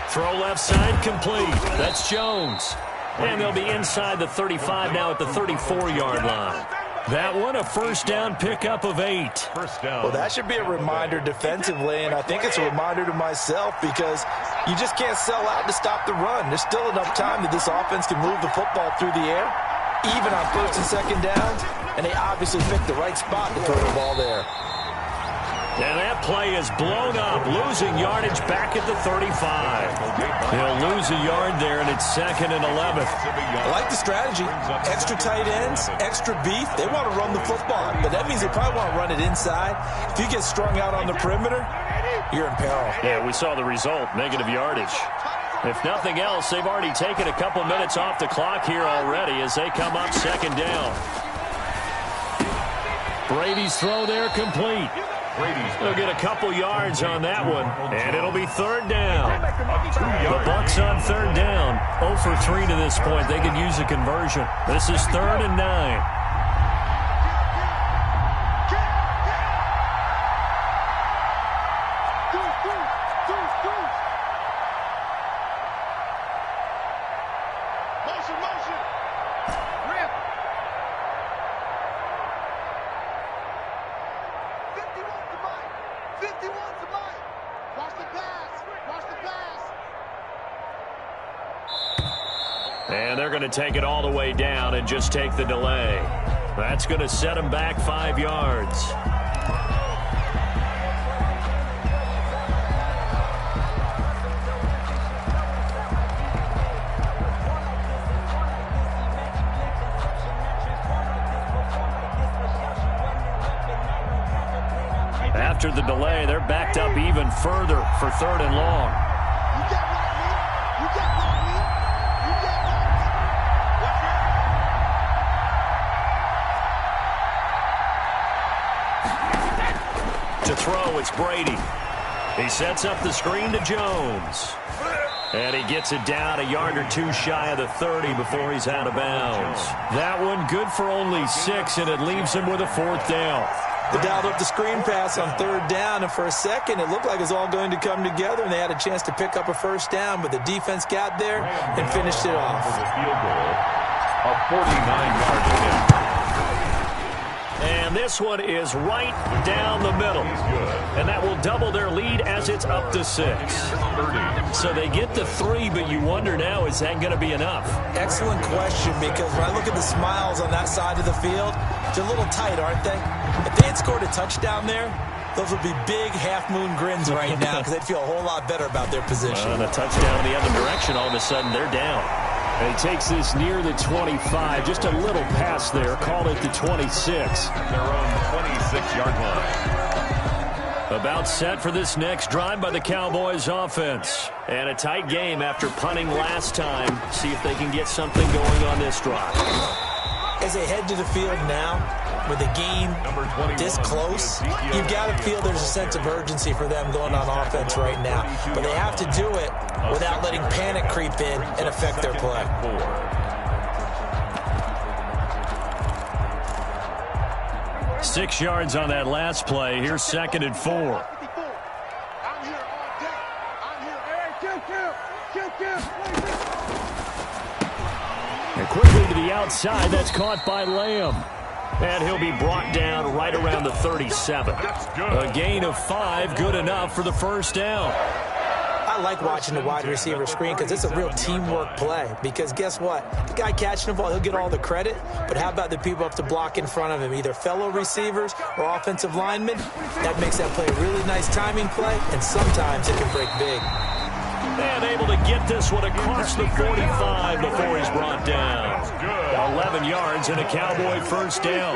Throw left side complete. That's Jones. And they'll be inside the 35 now at the 34-yard line. That one, a first down pickup of 8.
First down.
Well, that should be a reminder defensively, and I think it's a reminder to myself because you just can't sell out to stop the run. There's still enough time that this offense can move the football through the air, even on first and second downs, and they obviously picked the right spot to throw the ball there.
And that play is blown up, losing yardage back at the 35. They'll lose a yard there, and it's 2nd and 11.
I like the strategy. Extra tight ends, extra beef. They want to run the football, but that means they probably want to run it inside. If you get strung out on the perimeter, you're in peril.
Yeah, we saw the result, negative yardage. If nothing else, they've already taken a couple minutes off the clock here already as they come up second down. Brady's throw there complete. They'll get a couple yards on that one, and it'll be third down. The Bucs on third down, 0 for 3 to this point. They could use a conversion. This is 3rd and 9. And they're going to take it all the way down and just take the delay. That's going to set them back 5 yards. After the delay, they're backed up even further for 3rd and long. To throw, it's Brady. He sets up the screen to Jones. And he gets it down a yard or 2 shy of the 30 before he's out of bounds. That one good for only 6, and it leaves him with a 4th down.
They dialed up the screen pass on 3rd down, and for a second it looked like it was all going to come together, and they had a chance to pick up a first down, but the defense got there and finished it off.
For the field goal of 49 yards.
And this one is right down the middle. And that will double their lead as it's up to 6. So they get to 3, but you wonder now, is that going to be enough?
Excellent question, because when I look at the smiles on that side of the field, they're a little tight, aren't they? If they had scored a touchdown there, those would be big half-moon grins right now because they'd feel a whole lot better about their position.
And a touchdown in the other direction, all of a sudden they're down. And he takes this near the 25. Just a little pass there. Called it the 26.
Their own 26-yard line.
About set for this next drive by the Cowboys offense. And a tight game after punting last time. See if they can get something going on this drive.
As they head to the field now, with the game this close, you've got to feel there's a sense of urgency for them going on offense right now. But they have to do it without letting panic creep in and affect their play.
6 yards on that last play. Here's 2nd and 4. And quickly to the outside. That's caught by Lamb. And he'll be brought down right around the 37. A gain of 5, good enough for the first down.
I like watching the wide receiver screen because it's a real teamwork play. Because guess what? The guy catching the ball, he'll get all the credit. But how about the people up to block in front of him? Either fellow receivers or offensive linemen. That makes that play a really nice timing play. And sometimes it can break big.
And able to get this one across the 45 before he's brought down. 11 yards and a Cowboy first down.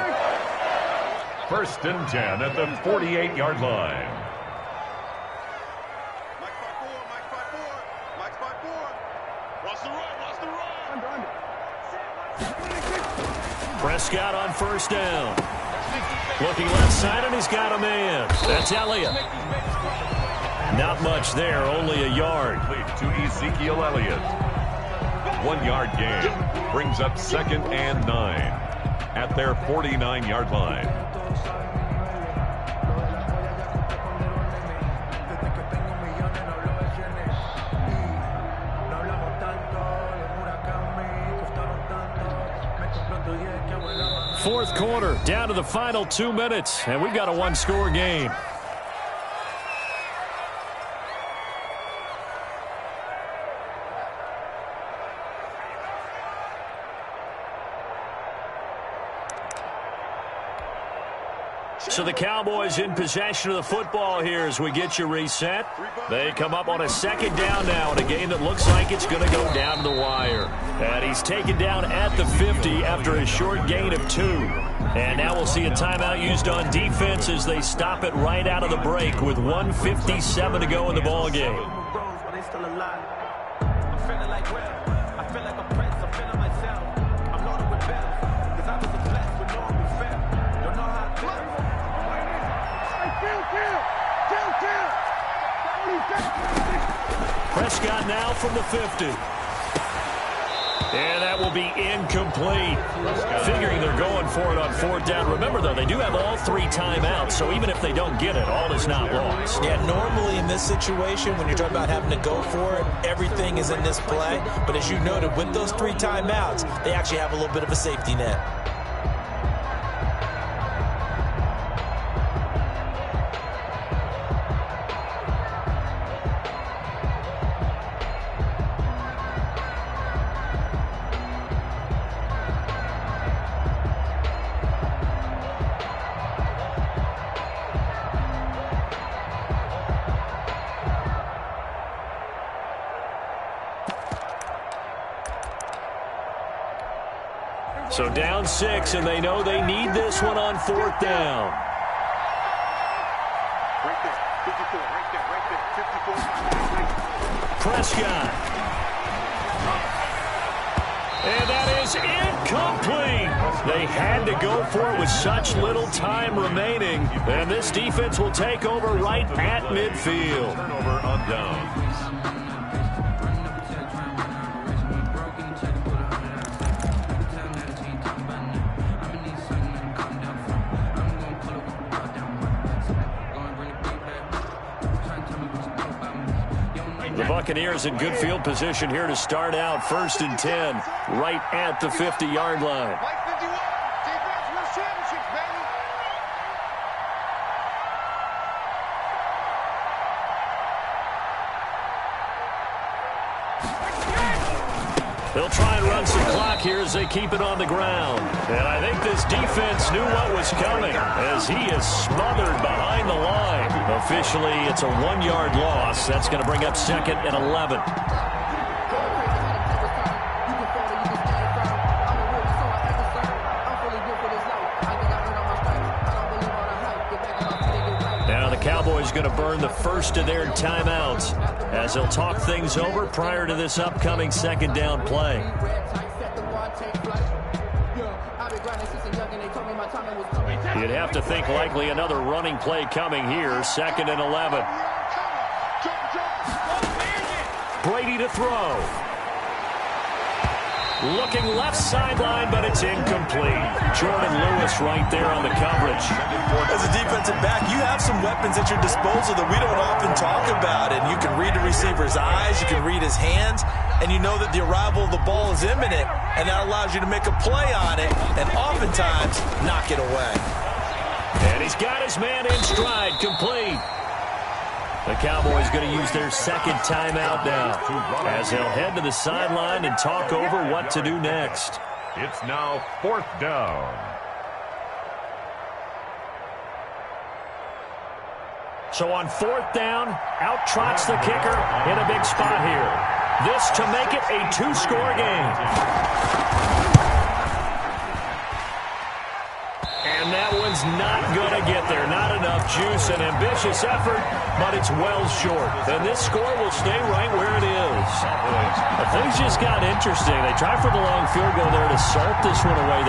First and 10 at the 48-yard line.
Prescott on first down. Looking left side, and he's got a man. That's Elliott. Not much there, only a yard.
To Ezekiel Elliott. 1-yard gain. Brings up 2nd and 9 at their 49-yard line.
Fourth quarter, down to the final 2 minutes, and we've got a one-score game. So the Cowboys in possession of the football here as we get you reset. They come up on a second down now in a game that looks like it's going to go down to the wire. And he's taken down at the 50 after a short gain of 2. And now we'll see a timeout used on defense as they stop it right out of the break with 1:57 to go in the ball game. Prescott now from the 50. And that will be incomplete. Figuring they're going for it on 4th down. Remember, though, they do have all 3 timeouts, so even if they don't get it, all is not lost.
Yeah, normally in this situation, when you're talking about having to go for it, everything is in this play. But as you noted, with those 3 timeouts, they actually have a little bit of a safety net.
So down 6, and they know they need this one on 4th down. Prescott. And that is incomplete. They had to go for it with such little time remaining. And this defense will take over right at midfield.
Turnover on downs.
The Buccaneers in good field position here to start out. 1st and 10, right at the 50-yard line.
Mike 51, defense wins championships, baby.
They'll try and run some clock here as they keep it on the ground. And I think this defense knew what was coming as he is smothered behind the line. Officially, it's a 1-yard loss. That's going to bring up 2nd and 11. Now the Cowboys going to burn the first of their timeouts as they'll talk things over prior to this upcoming 2nd down play. You'd have to think likely another running play coming here. 2nd and 11. Brady to throw. Looking left sideline, but it's incomplete. Jordan Lewis right there on the coverage.
As a defensive back, you have some weapons at your disposal that we don't often talk about. And you can read the receiver's eyes, you can read his hands, and you know that the arrival of the ball is imminent, and that allows you to make a play on it and oftentimes knock it away.
And he's got his man in stride, complete. The Cowboys going to use their 2nd timeout now as they'll head to the sideline and talk over what to do next.
It's now 4th down.
So on 4th down, out trots the kicker in a big spot here. This to make it a 2-score game. And And that one's not going to get there. Not enough juice. An ambitious effort, but it's well short. And this score will stay right where it is. Things just got interesting. They tried for the long field goal there to salt this one away.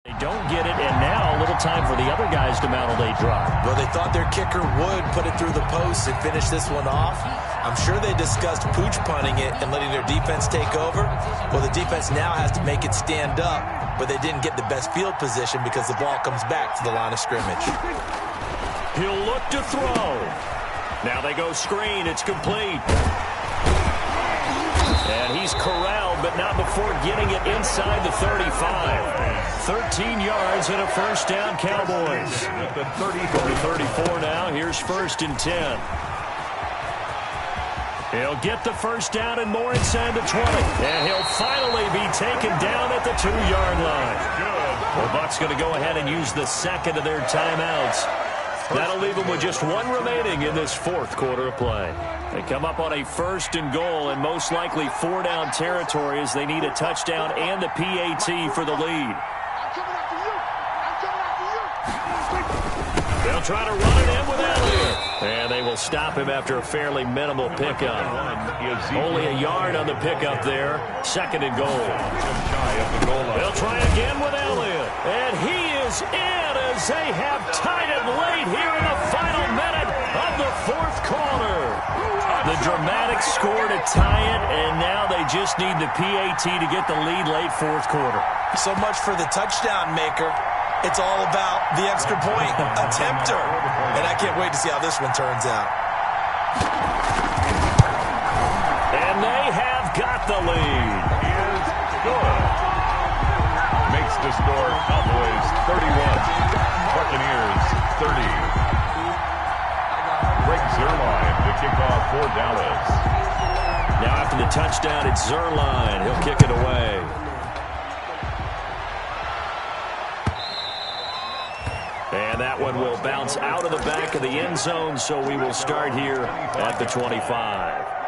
They don't get it, and now a little time for the other guys to mount a late drive.
Well, they thought their kicker would put it through the post and finish this one off. I'm sure they discussed pooch punting it and letting their defense take over. Well, the defense now has to make it stand up, but they didn't get the best field position because the ball comes back to the line of scrimmage.
He'll look to throw. Now they go screen. It's complete. And he's corralled, but not before getting it inside the 35. 13 yards and a first down, Cowboys.
The
34 now. Here's 1st and 10. He'll get the first down and more inside the 20. And he'll finally be taken down at the 2-yard line. The Bucs going to go ahead and use the second of their timeouts. That'll leave them with just one remaining in this 4th quarter of play. They come up on a 1st and goal and most likely 4-down territory as they need a touchdown and the PAT for the lead. They'll try to run it in with Elliott. And they will stop him after a fairly minimal pickup. Only a yard on the pickup there. 2nd and goal. They'll try again with Elliott. And he is in as they have tied it late here in the final minute of the 4th quarter. The dramatic score to tie it, and now they just need the PAT to get the lead late 4th quarter.
So much for the touchdown maker. It's all about the extra point attempter. And I can't wait to see how this one turns out.
And they have got the lead.
He is good. Makes the score Cowboys 31. Buccaneers 30. Greg Zuerlein to kick off for Dallas.
Now after the touchdown, it's Zuerlein. He'll kick it away. And that one will bounce out of the back of the end zone, so we will start here at the 25.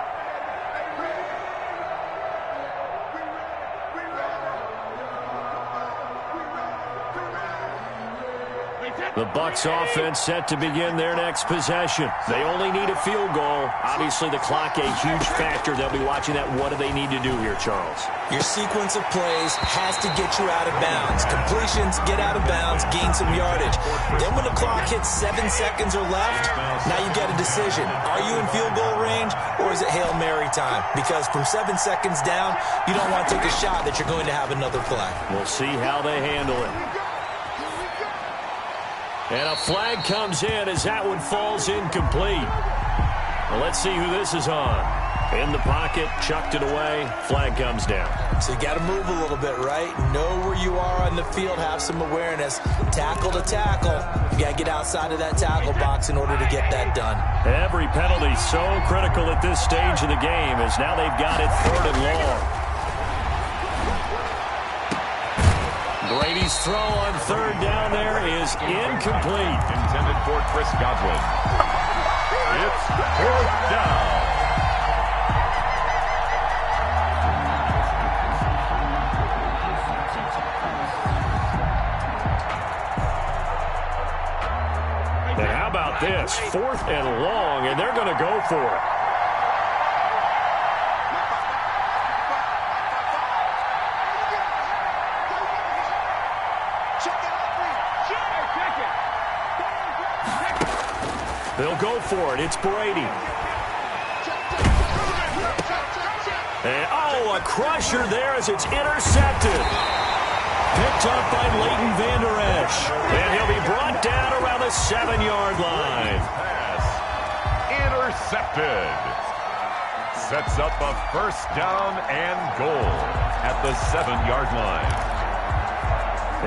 The Bucs offense set to begin their next possession. They only need a field goal. Obviously, the clock a huge factor. They'll be watching that. What do they need to do here, Charles?
Your sequence of plays has to get you out of bounds. Completions, get out of bounds, gain some yardage. Then when the clock hits 7 seconds or left, now you get a decision. Are you in field goal range, or is it Hail Mary time? Because from 7 seconds down, you don't want to take a shot that you're going to have another play.
We'll see how they handle it. And a flag comes in as that one falls incomplete. Well, let's see who this is on. In the pocket, chucked it away, flag comes down.
So you got to move a little bit, right? Know where you are on the field, have some awareness. Tackle to tackle. You got to get outside of that tackle box in order to get that done.
Every penalty so critical at this stage of the game as now they've got it 3rd and long. Brady's throw on 3rd down there is incomplete.
Intended for Chris Godwin. It's 4th down.
And how about this? 4th and long, and they're going to go for it. They'll go for it. It's Brady. And, a crusher there as it's intercepted. Picked up by Leighton Vander Esch. And he'll be brought down around the 7-yard line.
Pass intercepted. Sets up a 1st down and goal at the 7-yard line.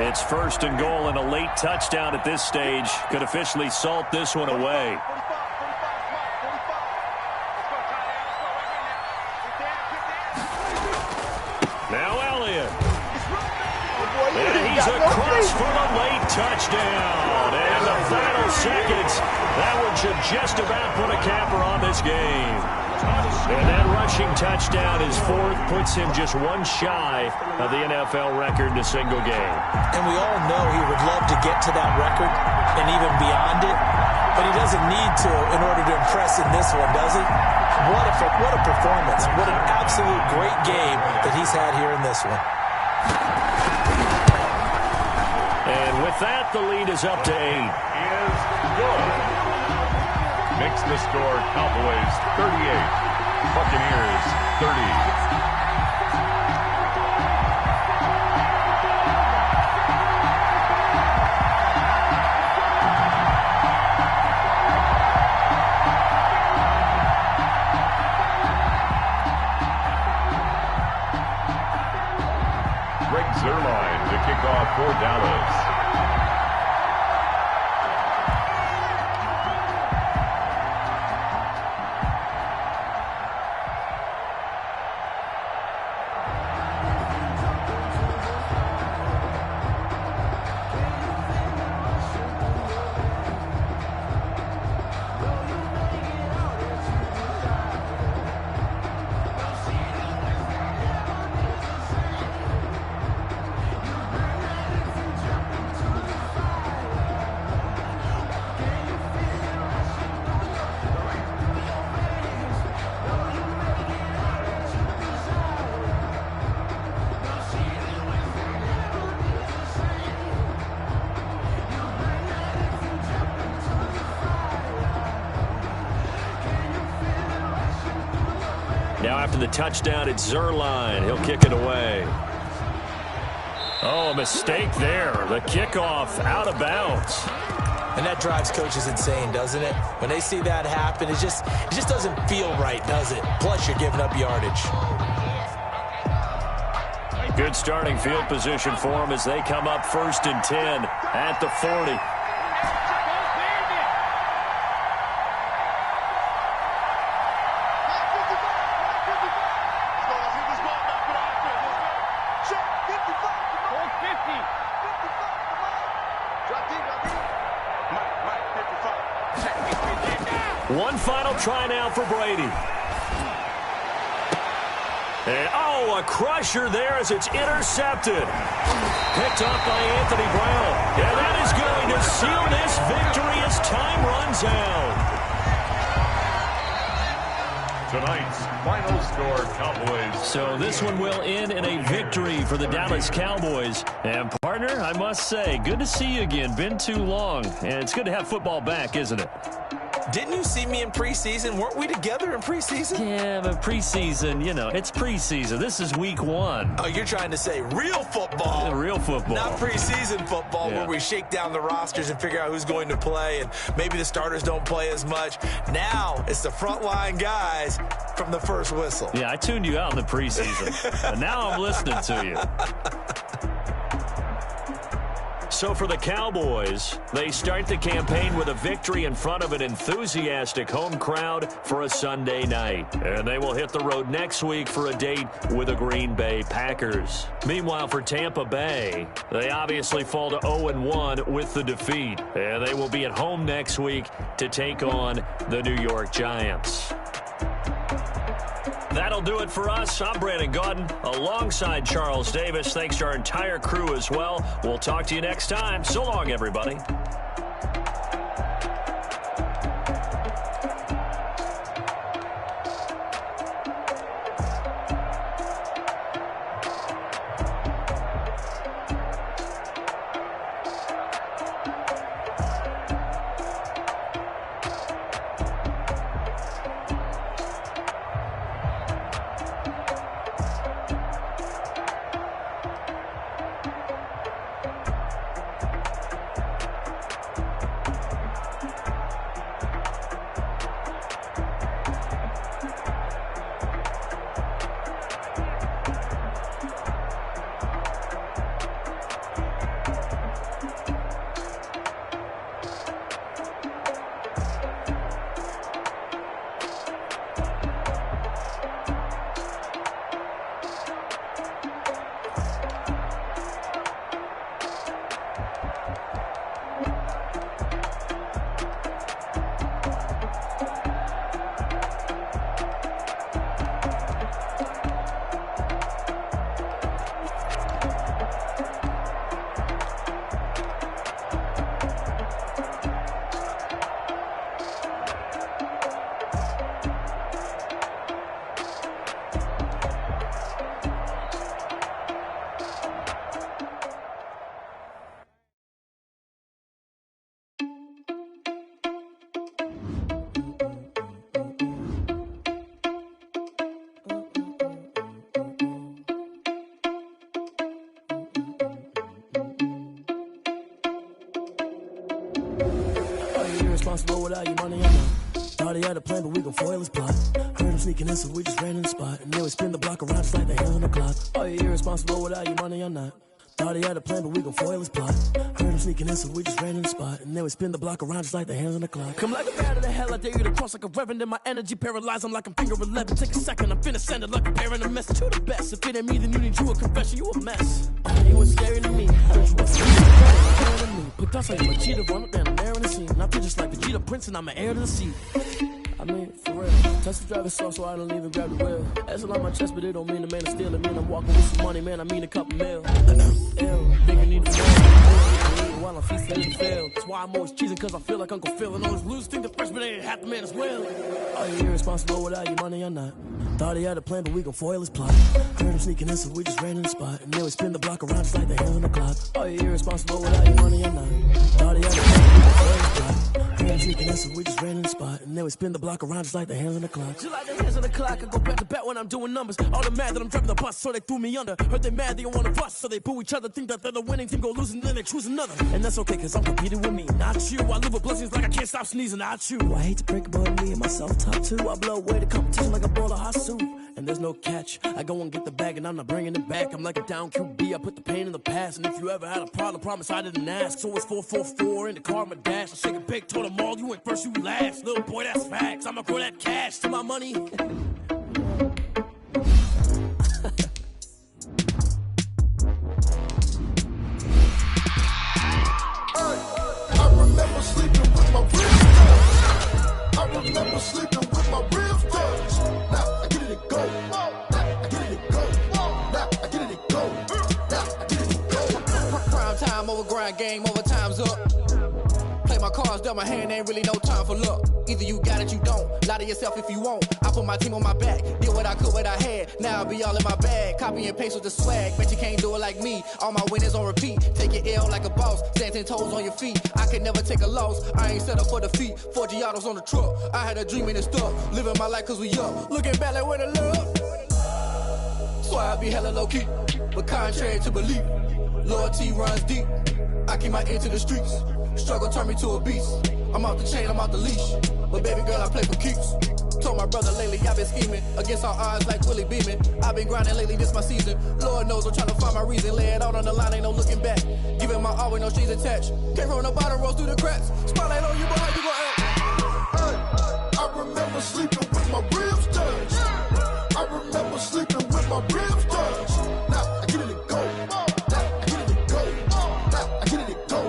It's 1st and goal and a late touchdown at this stage. Could officially salt this one away. Now Elliott. And he's across for the late touchdown. And the final seconds, that one should just about put a capper on this game. And that rushing touchdown, his 4th, puts him just one shy of the NFL record in a single game.
And we all know he would love to get to that record and even beyond it, but he doesn't need to in order to impress in this one, does he? What a performance. What an absolute great game that he's had here in this one.
And with that, the lead is up to 8.
Is good. Makes the score Cowboys 38. Buccaneers 30. Greg Zuerlein to kick off for Dallas.
Now after the touchdown, it's Zuerlein. He'll kick it away. Oh, a mistake there. The kickoff out of bounds.
And that drives coaches insane, doesn't it? When they see that happen, it just doesn't feel right, does it? Plus, you're giving up yardage.
Good starting field position for them as they come up 1st and 10 at the 40. One final try now for Brady. And, a crusher there as it's intercepted. Picked up by Anthony Brown. And that is going to seal this victory as time runs out.
Tonight's final score, Cowboys.
So this one will end in a victory for the Dallas Cowboys. And, partner, I must say, good to see you again. Been too long. And it's good to have football back, isn't it?
Didn't you see me in preseason? Weren't we together in preseason?
Yeah, but preseason, it's preseason. This is week 1.
Oh, you're trying to say real football.
Real football.
Not preseason football where we shake down the rosters and figure out who's going to play, and maybe the starters don't play as much. Now it's the frontline guys from the first whistle.
Yeah, I tuned you out in the preseason, and now I'm listening to you. So for the Cowboys, they start the campaign with a victory in front of an enthusiastic home crowd for a Sunday night. And they will hit the road next week for a date with the Green Bay Packers. Meanwhile, for Tampa Bay, they obviously fall to 0-1 with the defeat. And they will be at home next week to take on the New York Giants. That'll do it for us. I'm Brandon Gaudin alongside Charles Davis. Thanks to our entire crew as well. We'll talk to you next time. So long, everybody.
Responsible without your money, I know. Thought he had a plan, but we gon' foil his plot. Heard him sneaking in, so we just ran in the spot. And then we spin the block around just like the hands on the clock. Oh, you're irresponsible without your money, I'm not. Thought he had a plan, but we gon' foil his plot. Heard him sneaking in, so we just ran in the spot. And then we spin the block around just like the hands on the clock. Come like a bat of the hell, I dare you to cross like a reverend. In my energy paralyzed, I'm like I'm finger 11. Take a second, I'm finna send it like a parent a message to the best. If it ain't me, then you need you a confession, you a mess. You was scary to me, heard you was scary to me. Put dust on you, a cheetah, run up down the air in the scene. And I feel just like Vegeta Prince, and I'm an heir to the seat. I mean, for real. Touch the driver's slow, so I don't even grab the wheel. That's a lot on my chest, but it don't mean the man is stealing. Mean I'm walking with some money, man. I mean a couple mil. I know. Ew, nigga need a phone. While I'm feasting in the field. That's why I'm always cheesing, cause I feel like Uncle Phil. And all this lose think the freshman ain't half the man as well. Oh, you're irresponsible without your money, I'm not. Thought he had a plan, but we gon' foil his plot. Heard him sneaking in, so we just ran in the spot. And then we spin the block around just like the hands on the clock. Oh, you're irresponsible without your money, I'm not. Thought he had a plan, but we gon' foil his plot. Heard him sneaking in, so we just ran in the spot. And then we spin the block around just like the hands on the clock. Just like the hands on the clock, I go back to back when I'm doing numbers. All the mad that I'm driving the bus, so they threw me under. Heard they mad, they don't wanna bust, so they boo each other. Think that they're the winning team, go losing, then they choose another. And that's okay, cause I'm competing with me, not you. I live with blessings like I can't stop sneezing, not you. I hate to break it, but me and myself top two. I blow away the competition like a bowl of hot soup. And there's no catch. I go and get the bag and I'm not bringing it back. I'm like a down QB, I put the pain in the past. And if you ever had a problem, promise I didn't ask. So it's 444 in the car, my dash. I shake a big, told them all, you went first, you last. Little boy, that's facts. I'ma grow that cash to my money.
I remember sleeping with my ribs touched. I remember sleeping with my ribs touched. Now I get it and go. Now I get it and go. Now I get it and go. Now I get it and go.
Prime time over grind game, over time's up. Play my cards. dealt my hand, ain't really no time for luck. Either you got it, you don't. Lie to yourself if you won't. I put my team on my back, did what I could, what I had. Now I be all in my bag, copy and paste with the swag. Bet you can't do it like me. All my winners on repeat. Take your L like a boss, stand 10 toes on your feet. I can never take a loss. I ain't set up for defeat. 4 Giottos on the truck. I had a dream and it's stuck. Living my life cause we up. Looking back like where the love. So I be hella low key, but contrary to belief, loyalty runs deep. I keep my ear to the streets. Struggle turned me to a beast. I'm off the chain, I'm off the leash. But baby girl, I play for keeps. Told my brother lately, I've been scheming against all odds like Willie Beeman. I've been grinding lately, this my season. Lord knows I'm trying to find my reason. Lay it out on the line, ain't no looking back. Giving my all with no strings attached. Came from the bottom, rose through the cracks. Spotlight on you, but how you gon' act?
I remember sleeping with my ribs touched. I remember sleeping with my ribs touched. Now I get it and go. Now I get it and go. Now I get it and go.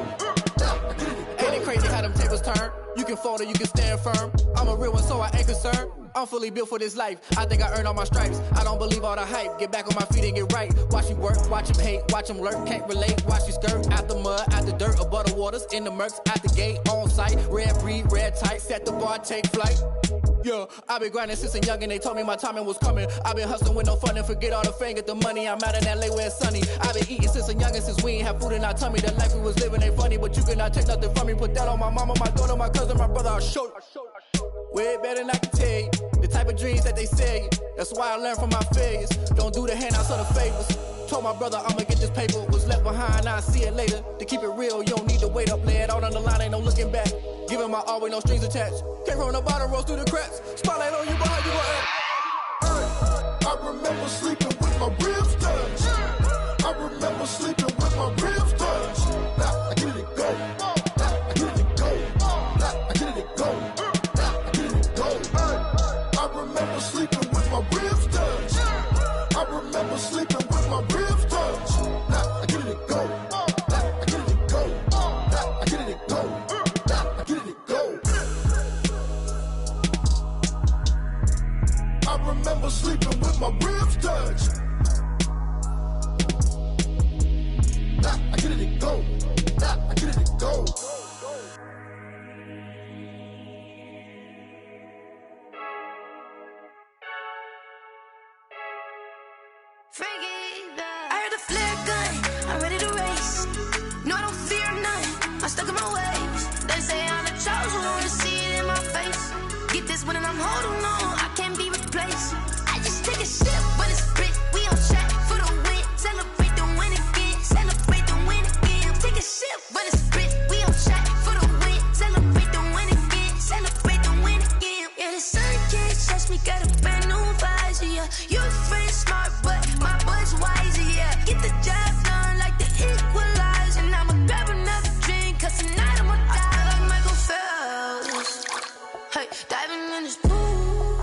Now I get it and go.
Ain't it crazy how them tables turn? You can fold or you can stand firm. I'm a real one, so I ain't concerned. I'm fully built for this life. I think I earned all my stripes. I don't believe all the hype. Get back on my feet and get right. Watch you work, watch him hate, watch him lurk. Can't relate, watch you skirt. Out the mud, out the dirt, above the waters, in the murks, out the gate, on site. Red breed, red tight, set the bar, take flight. Yeah, I been grinding since a youngin', they told me my timing was coming. I been hustling with no fun and forget all the fame, get the money. I'm out in LA where it's sunny. I been eating since a youngin', since we ain't have food in our tummy. The life we was living ain't funny, but you cannot take nothing from me. Put that on my mama, my daughter, my cousin, my brother, I'll show you. Way better than I can tell you. The type of dreams that they sell you. That's why I learned from my failures. Don't do the handouts or the favors. Told my brother I'ma get this paper. Was left behind, I'll see it later. To keep it real, you don't need to wait up. Lay it out on the line, ain't no looking back. Giving my all with no strings attached. Came from the bottom, rose through the cracks. Spotlight on you, but how you gon' act?
I remember sleeping with my ribs touched. I remember sleeping with my ribs touched. Now I get it and go. Now I get it and go. Now I get it and go. Now I get it and go. I remember sleeping with my ribs touched. I remember sleeping with my ribs touched. Now I get it and go. Now I get it and go. Now I get it and go. Now I get it and go. I remember sleeping with my ribs touched. Now I get it and go. Now I get it and go.
I heard the flare gun, I'm ready to race. No, I don't fear none, I'm stuck in my ways. They say I'm the chosen one, to see it in my face. Get this one and I'm holding on, I can't be replaced. I just take a sip when it's split, we on track for the win. Celebrate the win again, celebrate the win again. Take a sip when it's split, we on track for the win. Celebrate the win again, celebrate the win again. Yeah, the sun can't touch me, got a brand new visor, yeah. You a friend smart, but my boy's wiser, yeah. Get the job done like the equalizer. And I'ma grab another drink, cause tonight I'ma die like Michael Phelps. Hey, diving in this pool,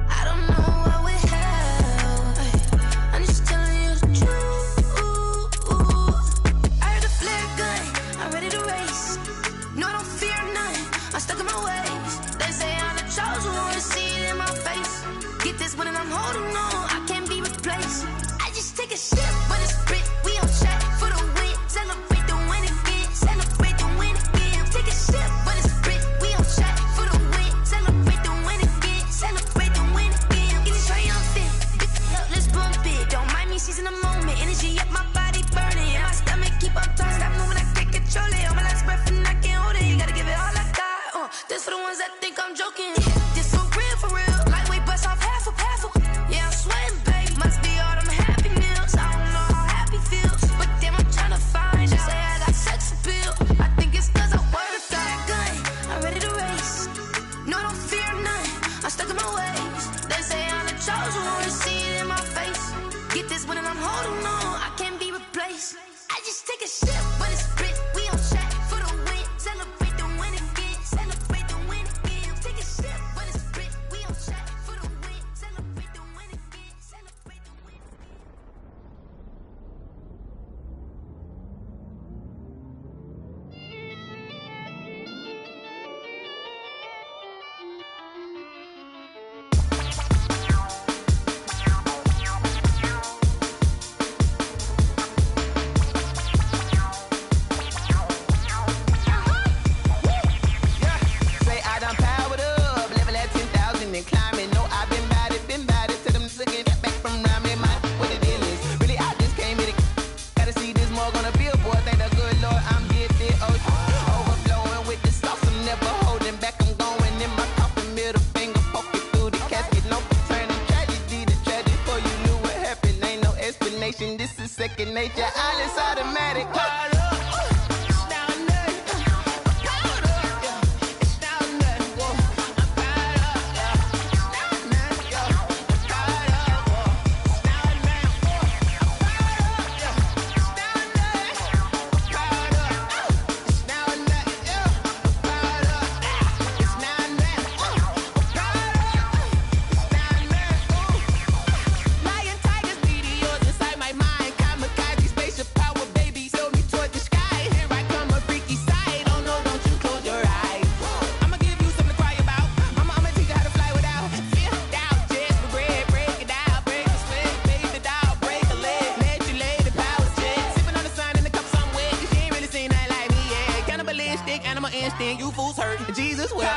I don't know what we have. Hey, I'm just telling you the truth. I heard the flare gun, I'm ready to race. No, I don't fear none, I'm stuck in my ways. They say I'm the chosen one, to see it in my face. Get this one and I'm holding on, I can't be replaced. I just take a sip when it's split, we on track for the win. Celebrate the win again, celebrate the win again. Take a sip when it's split, we on track for the win. Celebrate the win again, celebrate the win again. Get it triumphant, let's bump it. Don't mind me seizing the moment, energy up my body burning. And my stomach keep on turning, stop moving, I can't control it. On my last breath and I can't hold it, you gotta give it all I got. This for the ones that think I'm joking. This for real, lightweight bust off half a. Yeah, I'm sweating, babe, must be all them happy meals. I don't know how happy feels, but damn, I'm trying to find out. Say I got sex appeal, I think it's cause I wear the fire gun. I'm ready to race, no, I don't fear none, I'm stuck in my ways. They say I'm the chosen one, to see it in my face. Get this one and I'm holding on, I can't be replaced. I just take a sip when it's split, we on track for the win. Celebrate the win again, celebrate the win again. Take a sip.
make your eyelids automatic.
Animal instinct, you fools hurt. Jesus will.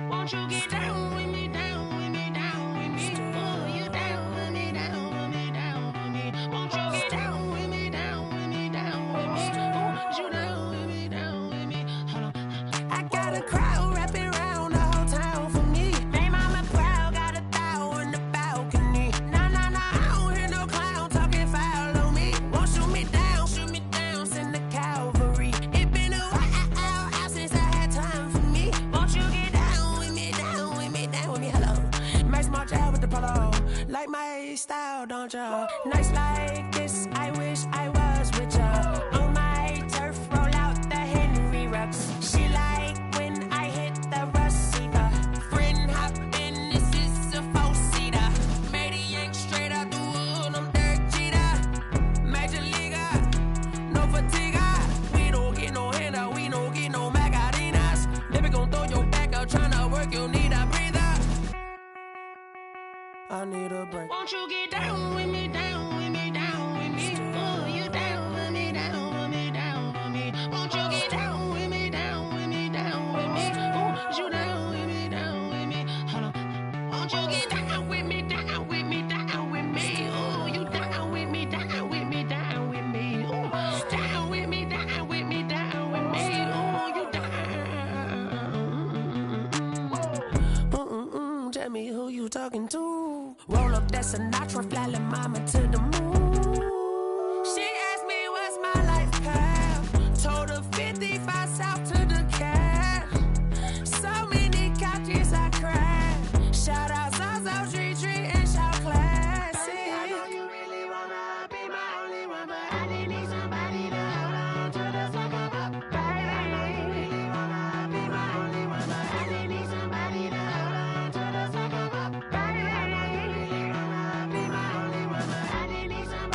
Won't you get down with me, down with me, down with me? Oh, you down with me, down with me, down with me. Won't you get down with me, down with me, down with me? Oh, you down with me, down with me? Hold on. I got a crowd wrapping around the whole town for me. Hey, mama proud, got a thou in the balcony. Nah, I don't hear no clown talking foul on me. Won't shoot me down, send the cavalry. It been a while since I had time for me. Won't you get down with me, down with me, down with me? Hello. Max March out with the polo. Like my style, don't ya? Nights like this, I wish I was with ya. On my turf, roll out the Henry Rux. She like when I hit the receiver. Friend hop in, this is a four-seater. Made a yank straight out the wood, I'm Derek Jeter. Major leaguer, no fatigue. We don't get no handout, we don't get no Macarinas. Never gon' throw your back out, tryna work, you need a breather. I need a break. Won't you get down with me, down with me, down with me? Oh, you down with me, down with me, down with me? Won't you get down with me, down with me, down with me? Oh, you down with me, down with me? Hold on. Won't you get down with me, down with me, down with me? Oh, you down with me, down with me, down with me? Oh, down with me, down with me, down with me? Oh, you down. Tell me who you talking to. Roll up that Sinatra, fly la mama to the moon. She asked me what's my life path. Told her 55 south to the cat. So many couches I cried. Shout out Zazo, Tree, and shout classy. I know you really wanna be my only one, but I didn't need somebody to hold on to the second up. Baby, I know you really wanna be my only one, but I didn't need somebody to hold on to the second up. Baby, I know you really wanna be my only one, but I didn't need somebody.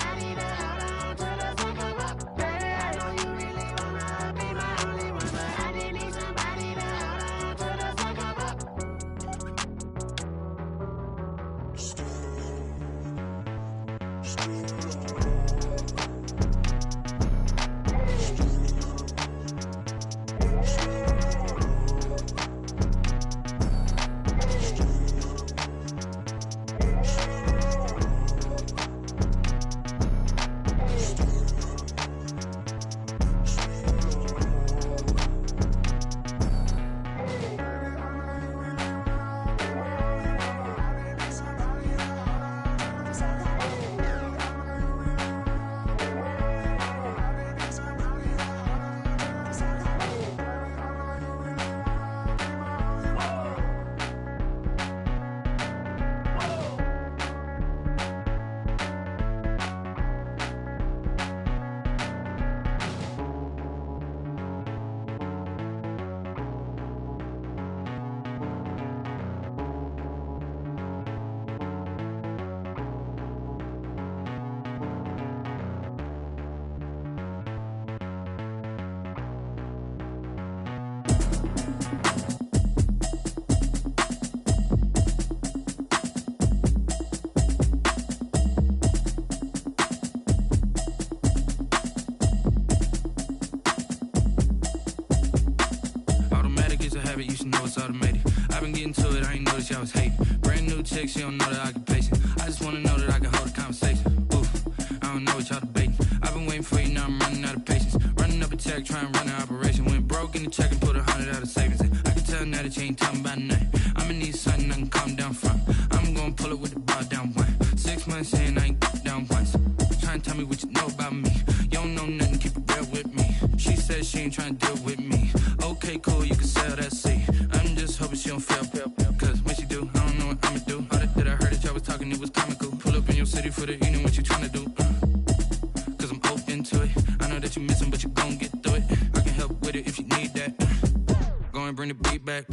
should know it's automated. I've been getting to it, I ain't noticed y'all was hating. Brand new chick, she don't know the occupation. I just wanna know that I can hold a conversation. Oof, I don't know what y'all debating. I've been waiting for you, now I'm running out of patience. Running up a check, trying to run an operation. Went broke in the check and put 100 out of savings in. I can tell now that you ain't talking about nothing. I'ma need something I can calm down from. I'm gonna pull it with the bar down one. 6 months in, I ain't down once. Trying to tell me what you know about me. You don't know nothing, keep it real with me. She said she ain't trying to deal with me. Okay, cool, you can sell that seat. I'm just hoping she don't fail. Cause when she do, I don't know what I'ma do. All that I heard that y'all was talking, it was comical. Pull up in your city for the evening, what you trying to do? Cause I'm open to it. I know that you missing, but you gon' get through it. I can help with it if you need that. Go and bring the beat back.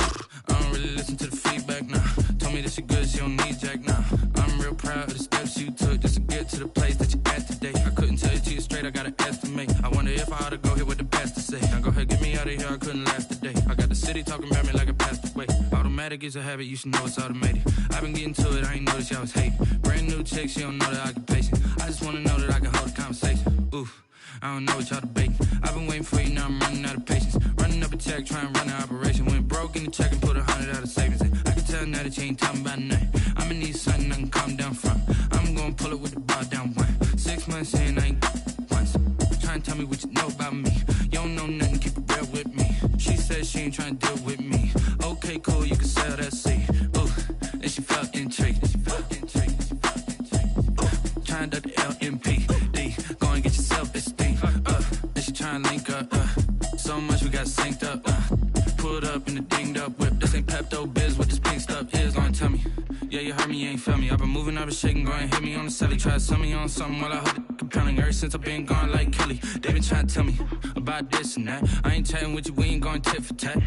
I don't really listen to the feedback, nah. Told me that she good, she don't need jack, nah. I'm real proud of the steps you took just to get to the place that you at today. I couldn't tell you to you straight, I gotta estimate. I wonder if I ought to go here with the pastor say. Now go ahead, get me out of here, I couldn't last today. I got the city talking about me like a passed away. Automatic is a habit, you should know it's automated. I've been getting to it, I ain't noticed y'all was hating. Brand new chick, she don't know the occupation. I just wanna know that I can hold a conversation. Oof, I don't know what y'all debating. I've been waiting for you, now I'm running out of patience. Running up a check, trying to run an operation. Went broke in the check and put 100 out of savings in. I can tell now that you ain't talking about nothing. I'ma need something I can calm down from. I'm gonna pull it with the bar down one. 6 months in, I ain't once. Trying to tell me what you know about me. You don't know nothing, keep it real with me. She said she ain't trying to deal with me. Okay, cool, you can sell that seat. Ooh, and she felt intrigued. Trying to duck the LMPD. Go and get your self-esteem. And she trying to link up. So much we got synced up. Pulled up in the dinged up whip. This ain't Pepto-Biz, what this pink stuff is. Gonna tell me. Yeah, you heard me, you ain't felt me. I've been moving, I've been shaking, go and hit me on the celly. Try to sell me on something while I hold it compelling. Ever since I've been gone like Kelly, they been trying to tell me about this and that. I ain't chatting with you, we ain't going tit for tat.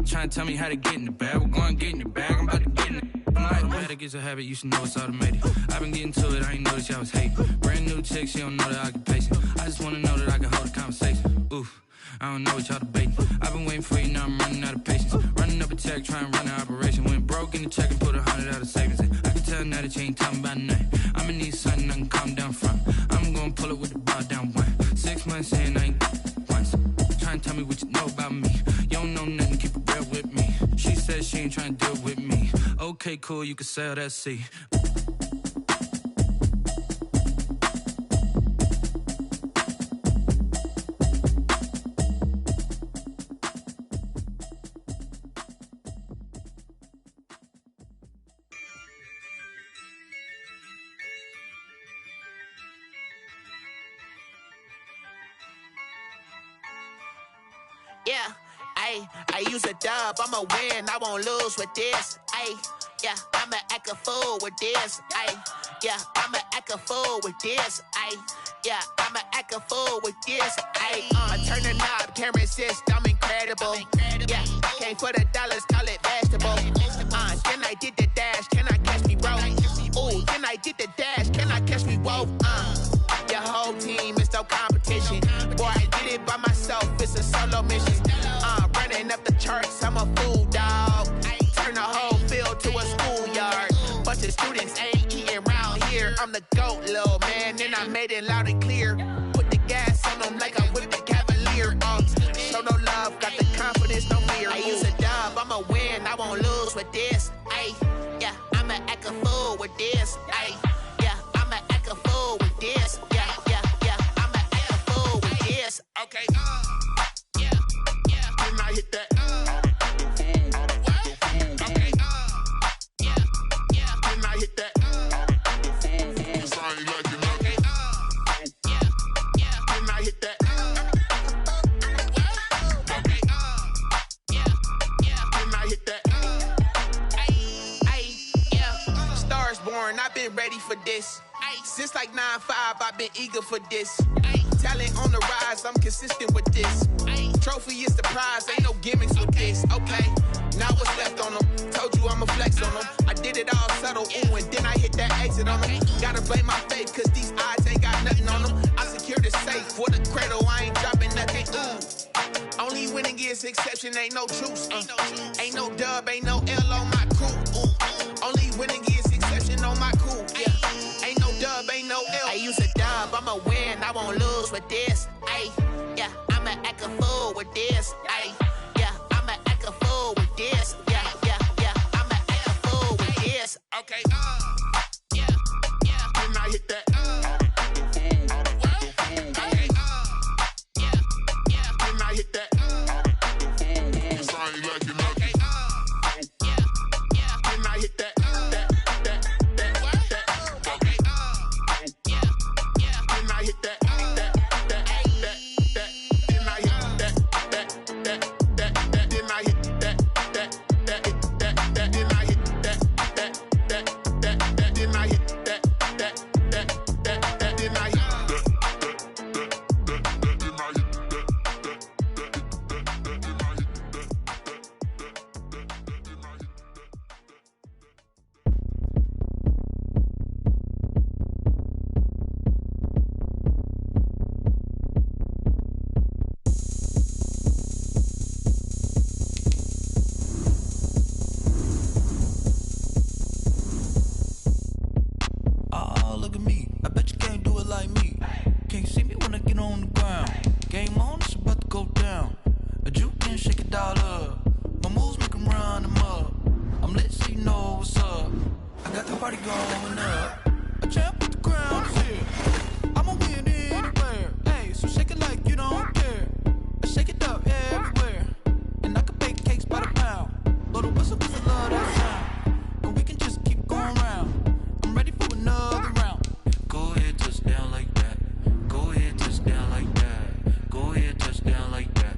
Trying to tell me how to get in the bag. We're going to get in the bag, I'm about to get in it. Automatic is a habit, you should know it's automated. I've been getting to it, I ain't noticed y'all was hating. Brand new chick, she don't know the occupation. I just wanna know that I can hold a conversation. Oof, I don't know what y'all debating. I've been waiting for you, now I'm running out of patience. Running up a check, trying to run an operation. Went broke in the check and put 100 out of savings in. I can tell now that you ain't talking about nothing. I'ma need something I can calm down from. I'm gonna pull it with the bar down one. 6 months in, I ain't once. Trying to tell me what you know about me. You don't know nothing, keep it real with me. She said she ain't trying to deal with me. Okay, cool, you can sell that seat.
Yeah, I use a dub, I'ma win, I won't lose with this. Yeah, I'ma act a fool with this. Yeah, I'ma act a fool with this. Yeah, I'ma act a fool with this. I turn the knob, camera assist, I'm incredible. Yeah, came for the dollars, call it vegetable. Then I did the dash, can I catch me, bro? Ooh, then I did the dash, can I catch me, whoa? Your whole team is no competition. Boy, I did it by myself, it's a solo mission. Running up the charts, I'm a fool, dog. Turn the whole field to a schoolyard. Bunch of students ain't eating round here. I'm the GOAT, little man, and I made it loud and clear. Put the gas on them like I whipped the Cavalier. Show no love, got the confidence, no fear. I use a dub, I'ma win, I won't lose with this. Yeah, I'ma act a fool with this. Yeah, I'ma act a fool with this. Yeah, I'ma act a fool with this. Okay, yeah, can I hit that? Okay, yeah, can I hit that? Cause I ain't like it. Okay, yeah, can I hit that? Okay, yeah, can I hit that? Yeah, stars born, I've been ready for this. Since like 9-5, I've been eager for this. Talent on the rise, I'm consistent with this. Trophy is the prize, ain't no gimmicks with this. Okay, now what's left on them? Told you I'ma flex on them. I did it all subtle, ooh, and then I hit that exit on them. Gotta blame my faith, cause these odds ain't got nothing on them. I secured the safe for the cradle, I ain't dropping nothing, ooh. Only winning is exception, ain't no truce. Ain't no dub, ain't no L on my crew. Ooh. Only winning is exception on my crew, yeah. Ain't no dub, ain't no L. I use a dub, I'ma win, I won't lose with this. Yeah, I'ma act a fool with this. Yeah, I'ma act a fool with this.
know what's up. I got the party going up. A champ with the crown is here. I'ma win anywhere. Hey, so shake it like you don't care. I shake it up everywhere. And I can bake cakes by the pound. Blow the whistle 'cause I love that sound. And we can just keep going round. I'm ready for another round. Go ahead, touch down like that. Go ahead, touch down like that. Go ahead, touch down like that.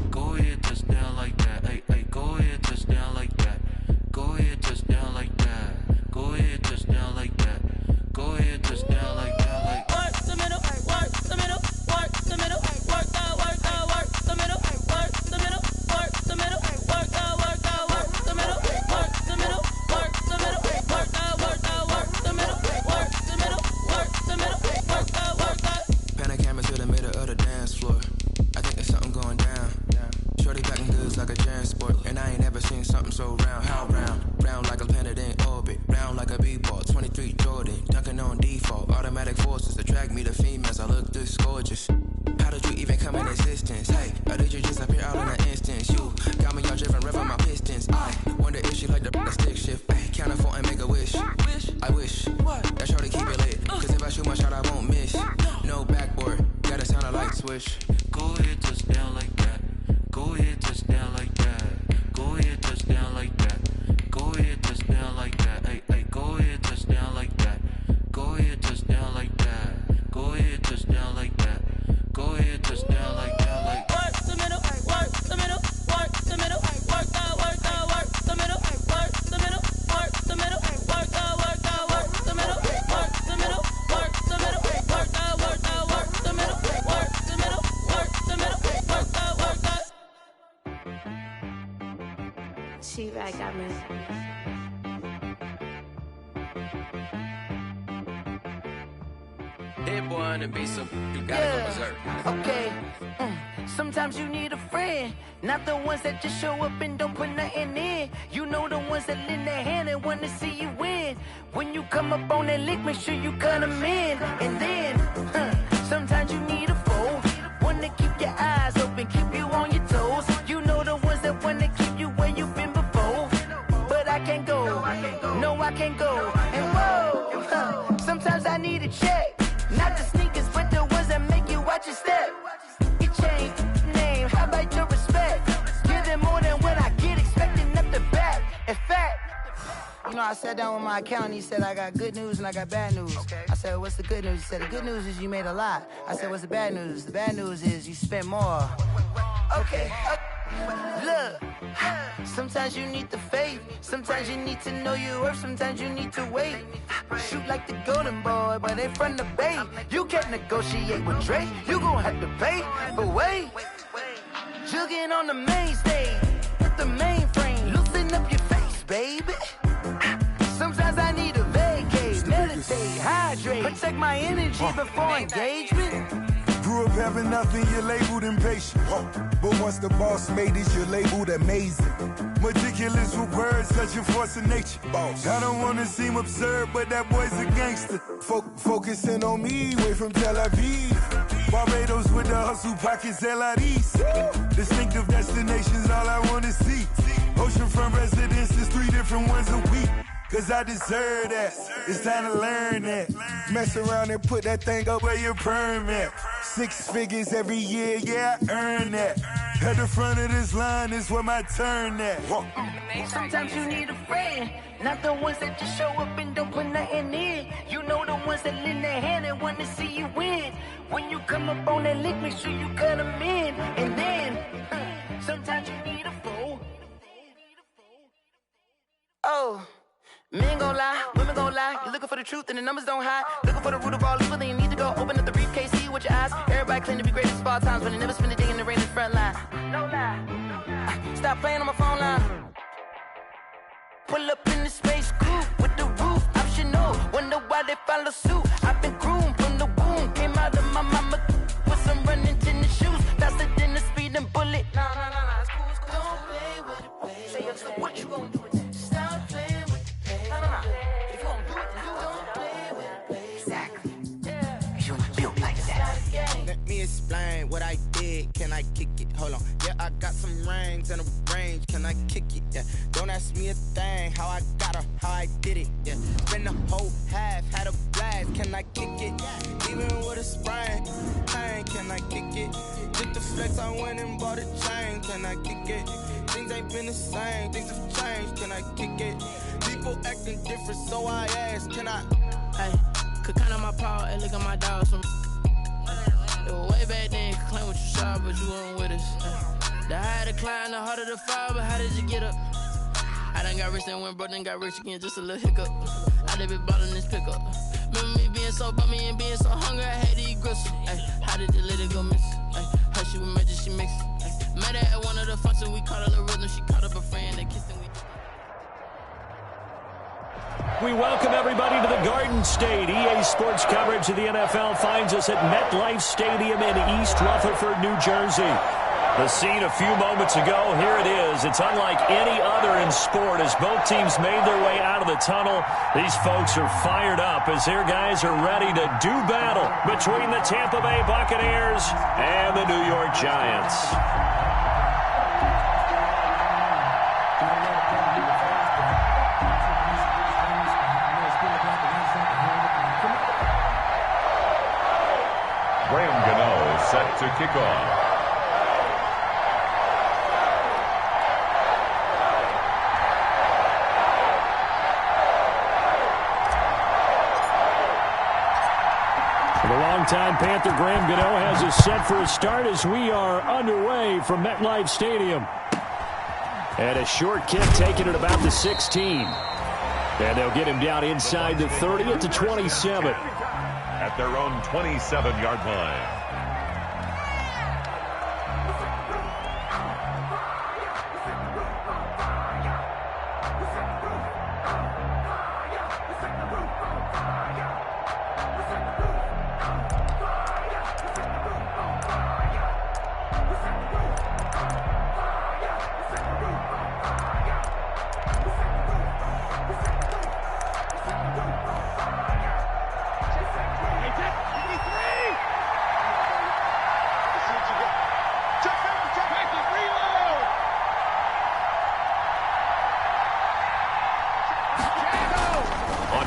Go ahead, touch down like that. Hey, hey, go ahead, touch down like that. Go ahead, touch down like that. Go ahead, touch down like that. Go ahead, touch down like that. Like work the middle, work the middle, work the middle, work that, work that, work the middle, work the middle, work the middle, work that, work that, work the middle, work the middle, work the middle, work that, work that, work the middle, work the middle, work the middle, work that, work that. Pan a camera to the middle of the dance floor. I think there's something going down. Shorty packing goods like a transport, and I ain't never seen something so round. How round? Round like a planet in orbit, round like a b-ball. 23 Jordan, dunking on default. Automatic forces attract me to females. I look this gorgeous. How did you even come in existence? Hey, or did you just appear out in an instance? You got me all driven, revving my pistons. I wonder if she like the stick shift. Hey, count it 4 and make a wish. I wish that shorty keep it lit. 'Cause if I shoot my shot, I won't miss. No backboard, gotta sound a light switch. Go ahead, touch down like that. Go ahead, touch down like that. Go ahead, touch down like that. Go ahead, touch down like that. Hey, hey, go ahead, touch down like that. Go ahead, touch down like that. Go ahead, touch down like that. Go ahead, touch down like that. Like work the middle, work the middle, work the middle, work that, work that, work the middle, work the middle, work the middle, work that, work that, work the middle, work the middle, work the middle, work that, work that, work the middle, work the middle, work the middle, work that, work that.
T-Bag got me.
Hit boy on the beat, so you gotta go berserk.
Okay. Sometimes you need a friend, not the ones that just show up and don't put nothing in. You know the ones that lend their hand and want to see you win. When you come up on that lick, make sure you cut them in. And then, sometimes you need a foe, one to keep your eyes open, keep you on your toes. You know the ones that want to keep you where you've been before. But I can't go, no I can't go. And whoa, sometimes I need a check. Not the sneakers, but the ones that make you watch your step. Your chain, name, how about your respect? Give them more than what I get, expecting up the back. In fact, you know, I sat down with my accountant, he said I got good news and I got bad news. I said, what's the good news? He said, the good news is you made a lot. I said, what's the bad news? The bad news is you spent more. Okay, look, sometimes you need the faith, sometimes you need to know your worth, sometimes you need to wait. Shoot like the golden boy, but they from the bay. You can't negotiate with Dre, you gon' have to pay. But wait, jugging on the main stage, with the mainframe, loosen up your face, baby. Sometimes I need a vacate, meditate, hydrate, protect my energy before engagement.
Grew up having nothing, you're labeled impatient. But once the boss made it, you're labeled amazing. Meticulous with words, such a force of nature. I don't wanna seem absurd, but that boy's a gangster. Focusing on me, way from Tel Aviv. Barbados with the hustle pockets, LIDs. Distinctive destinations, all I wanna see. Oceanfront residences, 3 different ones a week. 'Cause I deserve that, it's time to learn that. Mess around and put that thing up where your perm at. 6 figures every year, yeah, I earn that. At the front of this line is where my turn at.
Sometimes you need a friend, not the ones that just show up and don't put nothing in. You know the ones that lend their hand and want to see you win. When you come up on that lick, make sure you cut them in. And then, sometimes you need a foe. Oh. Men gon' lie, women gon' lie. You're looking for the truth and the numbers don't hide. Looking for the root of all evil, then you need to go open up the briefcase, see with your eyes. Everybody claim to be greatest of all times, but they never spend a day in the rain in the front line. No lie. Stop playing on my phone line. Pull up in the space coupe with the roof optional. Wonder why they follow suit. I've been groomed from the womb. Came out of my mama with some running tennis shoes. Faster than the speeding bullet. No, it's cool, it's cool. Don't play with it, baby. Say, what you gon' do with that? Stop playing. If you gon' do it, then you don't play with it, baby. Exactly. You built like that.
Let me explain what I did. Can I
I kick it? Hold on. Yeah, I got some rings and a range. Can I kick it? Yeah. Don't ask me a thing. How I got her, how I did it. Yeah. Spend the whole half, had a blast. Can I kick it? Even with a sprain, pain. Can I kick it? Just the flex, I went and bought a chain. Can I kick it? Things ain't been the same. Things have changed. Can I kick it? People acting different, so I ask. Can I?
Hey, could count on my paw and look at my dogs from. It was way back then, could claim what you saw, but you weren't with us. The higher the climb, the harder the fall, but how did you get up? I done got rich and went broke, then got rich again, just a little hiccup. I done been ballin' this pickup. Remember me being so bummy and being so hungry, I had to eat gristle. Ay, how did the lady go miss? Ay, how she was magic, she mixed. Met her at one of the functions, we caught her the rhythm, she caught up a friend, they kissed and
We welcome everybody to the Garden State. EA Sports coverage of the NFL finds us at MetLife Stadium in East Rutherford, New Jersey. The scene a few moments ago, here it is. It's unlike any other in sport as both teams made their way out of the tunnel. These folks are fired up as their guys are ready to do battle between the Tampa Bay Buccaneers and the New York Giants.
Set to kick off.
The longtime Panther Graham Gano has us set for a start as we are underway from MetLife Stadium. And a short kick taken at about the 16. And they'll get him down inside the 30 at the 27.
At their own 27-yard line.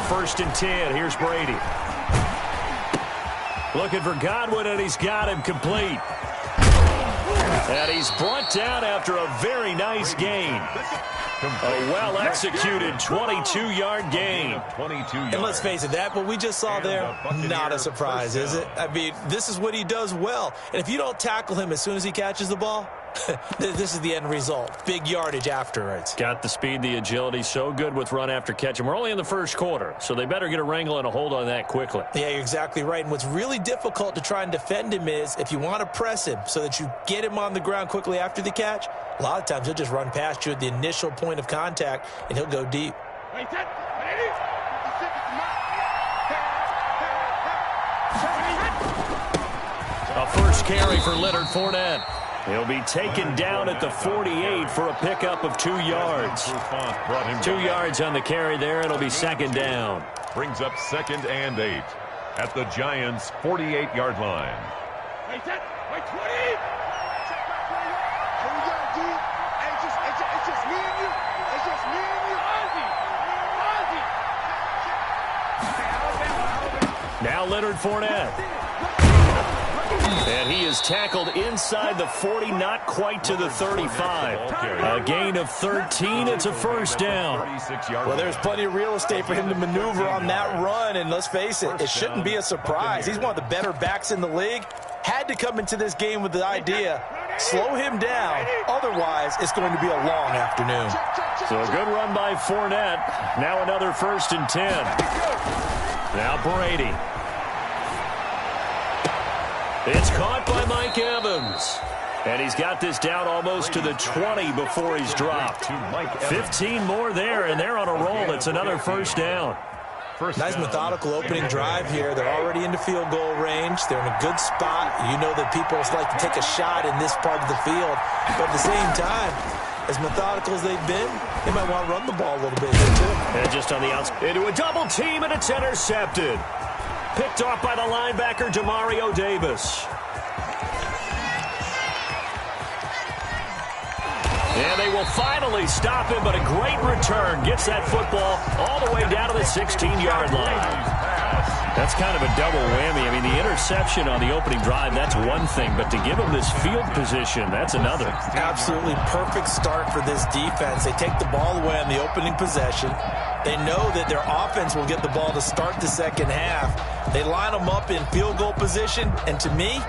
First and 10. Here's Brady. Looking for Godwin, and he's got him complete. And he's brought down after a very nice gain. A well-executed 22-yard gain.
And let's face it, that what we just saw there, not a surprise, is it? I mean, this is what he does well. And if you don't tackle him as soon as he catches the ball, this is the end result. Big yardage afterwards.
Got the speed, the agility, so good with run after catch. And we're only in the first quarter, so they better get a wrangle and a hold on that quickly.
Yeah, you're exactly right. And what's really difficult to try and defend him is if you want to press him so that you get him on the ground quickly after the catch, a lot of times he'll just run past you at the initial point of contact, and he'll go deep.
A first carry for Leonard Fournette. He'll be taken down at the 48 for a pickup of 2 yards. 2 yards on the carry there. It'll be second down.
Brings up 2nd and 8 at the Giants' 48-yard line.
Wait, 20! It's just me and you. It's just me and you.
Now Leonard Fournette. And he is tackled inside the 40, not quite to the 35. A gain of 13. It's a first down.
Well, there's plenty of real estate for him to maneuver on that run. And let's face it, it shouldn't be a surprise. He's one of the better backs in the league. Had to come into this game with the idea, slow him down. Otherwise, it's going to be a long afternoon.
So a good run by Fournette. Now another 1st and 10. Now Brady. It's caught by Mike Evans. And he's got this down almost to the 20 before he's dropped. 15 more there, and they're on a roll. It's another first down.
Nice methodical opening drive here. They're already into field goal range. They're in a good spot. You know that people like to take a shot in this part of the field. But at the same time, as methodical as they've been, they might want to run the ball a little bit here, too.
And just on the outside, into a double team, and it's intercepted. Picked off by the linebacker, Demario Davis. And they will finally stop him, but a great return. Gets that football all the way down to the 16-yard line. That's kind of a double whammy. I mean, the interception on the opening drive, that's one thing, but to give him this field position, that's another.
Absolutely perfect start for this defense. They take the ball away on the opening possession. They know that their offense will get the ball to start the second half. They line them up in field goal position, and to me,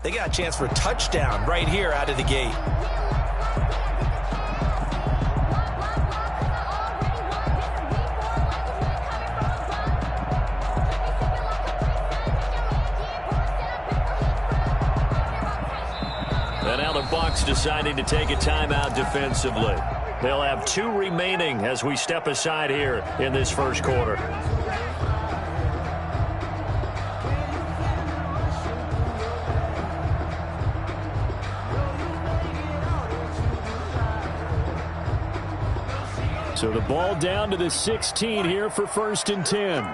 they got a chance for a touchdown right here out of the gate.
And now the Bucs deciding to take a timeout defensively. They'll have 2 remaining as we step aside here in this first quarter. So the ball down to the 16 here for 1st and 10.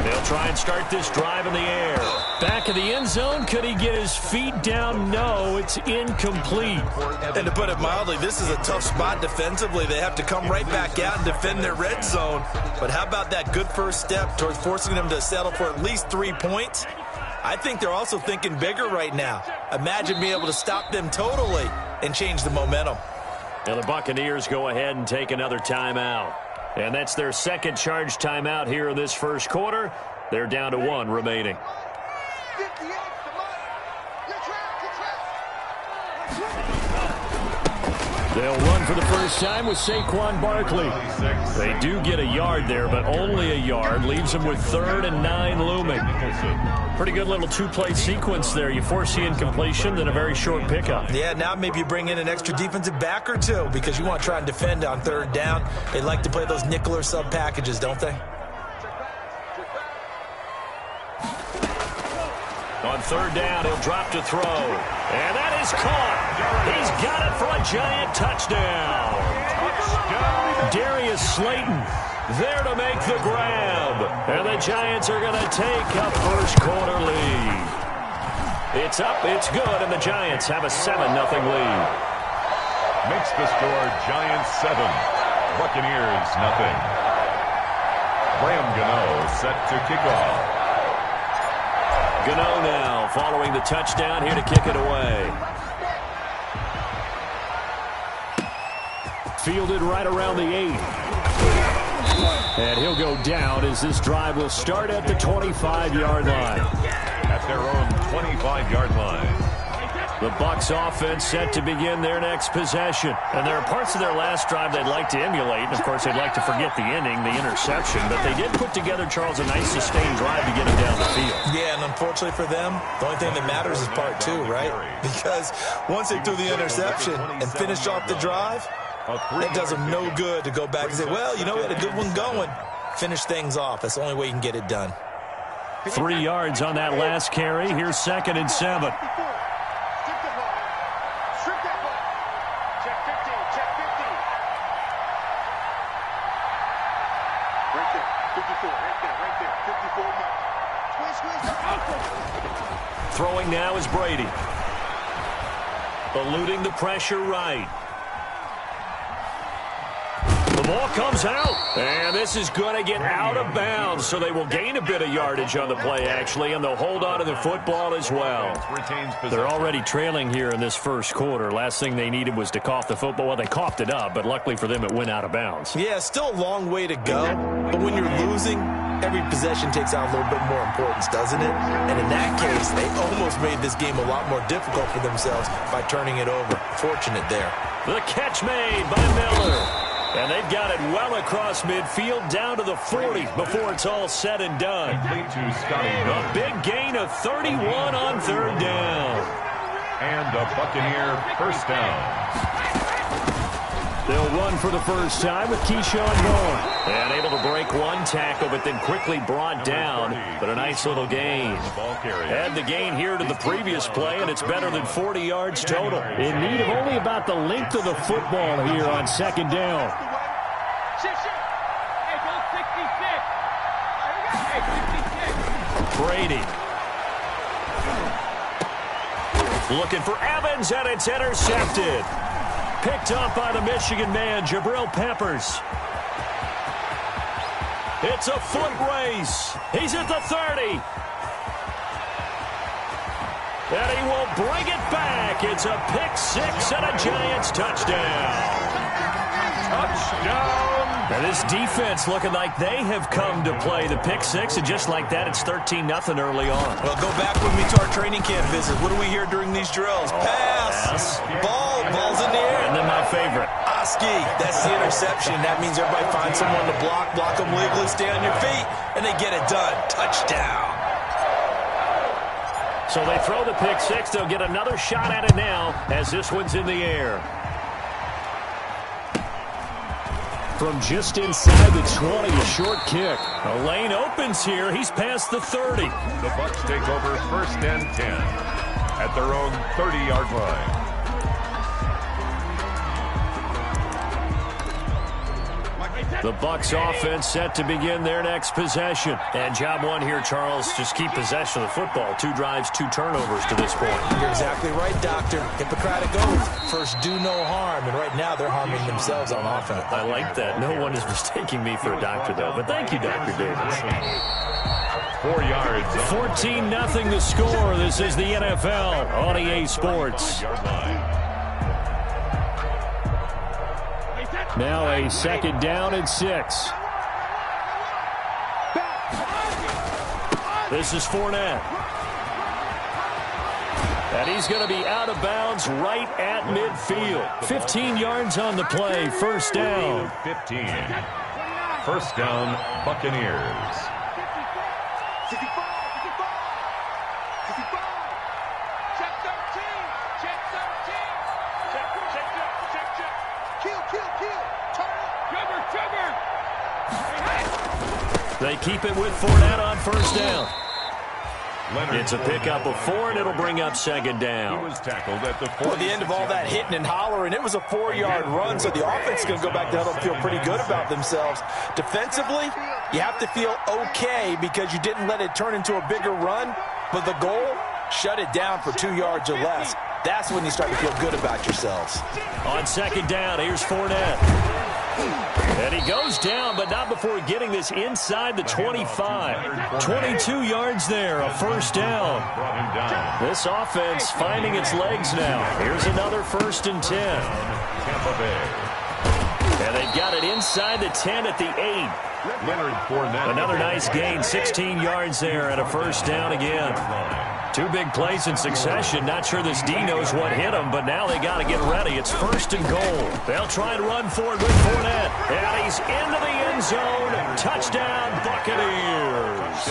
They'll try and start this drive in the air. Back of the end zone. Could he get his feet down? No, it's incomplete.
And to put it mildly, this is a tough spot defensively. They have to come right back out and defend their red zone. But how about that good first step towards forcing them to settle for at least 3 points? I think they're also thinking bigger right now. Imagine being able to stop them totally and change the momentum.
And the Buccaneers go ahead and take another timeout. And that's their second charge timeout here in this first quarter. They're down to 1 remaining. They'll run for the first time with Saquon Barkley. They do get a yard there, but only a yard. Leaves them with 3rd and 9 looming. Pretty good little 2-play sequence there. You force the incompletion, then a very short pickup.
Yeah, now maybe you bring in an extra defensive back or 2 because you want to try and defend on 3rd down. They like to play those nickel or sub packages, don't they?
On 3rd down, he'll drop to throw. And that is caught. He's got it for a giant touchdown. Darius Slayton there to make the grab. And the Giants are going to take a first quarter lead. It's up, it's good, and the Giants have a 7-0 lead.
Makes the score Giants 7, Buccaneers nothing. Graham Gano set to kick off.
Gano now following the touchdown here to kick it away. Fielded right around the 8. And he'll go down as this drive will start at the 25-yard line.
At their own 25-yard line.
The Bucs offense set to begin their next possession. And there are parts of their last drive they'd like to emulate. And, of course, they'd like to forget the inning, the interception. But they did put together, Charles, a nice sustained drive to get them down the field.
Yeah, and unfortunately for them, the only thing that matters is part 2, right? Because once they threw the interception and finished off the drive, it does them no good to go back and say, well, you know, we had a good one going. Finish things off. That's the only way you can get it done.
3 yards on that last carry. Here's 2nd and 7. Throwing now is Brady. Eluding the pressure right. The ball comes out, and this is going to get out of bounds, so they will gain a bit of yardage on the play, actually, and they'll hold on to the football as well. They're already trailing here in this first quarter. Last thing they needed was to cough the football. Well, they coughed it up, but luckily for them, it went out of bounds.
Yeah, still a long way to go, but when you're losing, every possession takes on a little bit more importance, doesn't it? And in that case, they almost made this game a lot more difficult for themselves by turning it over. Fortunate there.
The catch made by Miller. And they've got it well across midfield down to the 40 before it's all said and done. A big gain of 31 on third down.
And a Buccaneer first down.
They'll run for the first time with Keyshawn Vaughn. And able to break one tackle, but then quickly brought down. But a nice little gain. Add the gain here to the previous play, and it's better than 40 yards total. In need of only about the length of the football here on second down. Brady. Looking for Evans, and it's intercepted. Picked up by the Michigan man, Jabril Peppers. It's a foot race. He's at the 30. And he will bring it back. It's a pick six and a Giants touchdown. Touchdown. And this defense looking like they have come to play the pick six, and just like that, it's 13-0 early on.
Well, go back with me to our training camp visit. What do we hear during these drills? Pass. Ball's in the air.
And then my favorite.
Oski. That's the interception. That means everybody finds someone to block them legally, stay on your feet, and they get it done. Touchdown.
So they throw the pick six. They'll get another shot at it now as this one's in the air. From just inside the 20, a short kick. A lane opens here. He's past the 30.
The Bucs take over first and 10 at their own 30-yard line.
The Bucs offense set to begin their next possession. And job one here, Charles, just keep possession of the football. 2 drives, 2 turnovers to this point.
You're exactly right, Doctor. Hippocratic oath. First, do no harm. And right now, they're harming themselves on offense.
I like that. No one is mistaking me for a doctor, though. But thank you, Dr. Davis.
4 yards.
14-0 the score. This is the NFL on EA Sports. Now a second down and 6. This is Fournette. And he's going to be out of bounds right at midfield. 15 yards on the play. First down.
15. First down, Buccaneers.
They keep it with Fournette on first down. It's a pickup of 4, and it'll bring up second down.
He was tackled at the 40.
Well, the end of all that hitting and hollering, it was a 4-yard run, so the offense is going to go back to huddle and feel pretty good about themselves. Defensively, you have to feel okay because you didn't let it turn into a bigger run, but the goal, shut it down for 2 yards or less. That's when you start to feel good about yourselves.
On second down, here's Fournette. And he goes down, but not before getting this inside the 25. 22 yards there, a first down. This offense finding its legs now. Here's another first and 10.
Tampa Bay.
And they've got it inside the 10 at the 8. Another nice gain, 16 yards there and a first down again. 2 big plays in succession. Not sure this D knows what hit him, but now they got to get ready. It's first and goal. They'll try and run forward with Fournette. And he's into the end zone. Touchdown, Buccaneers.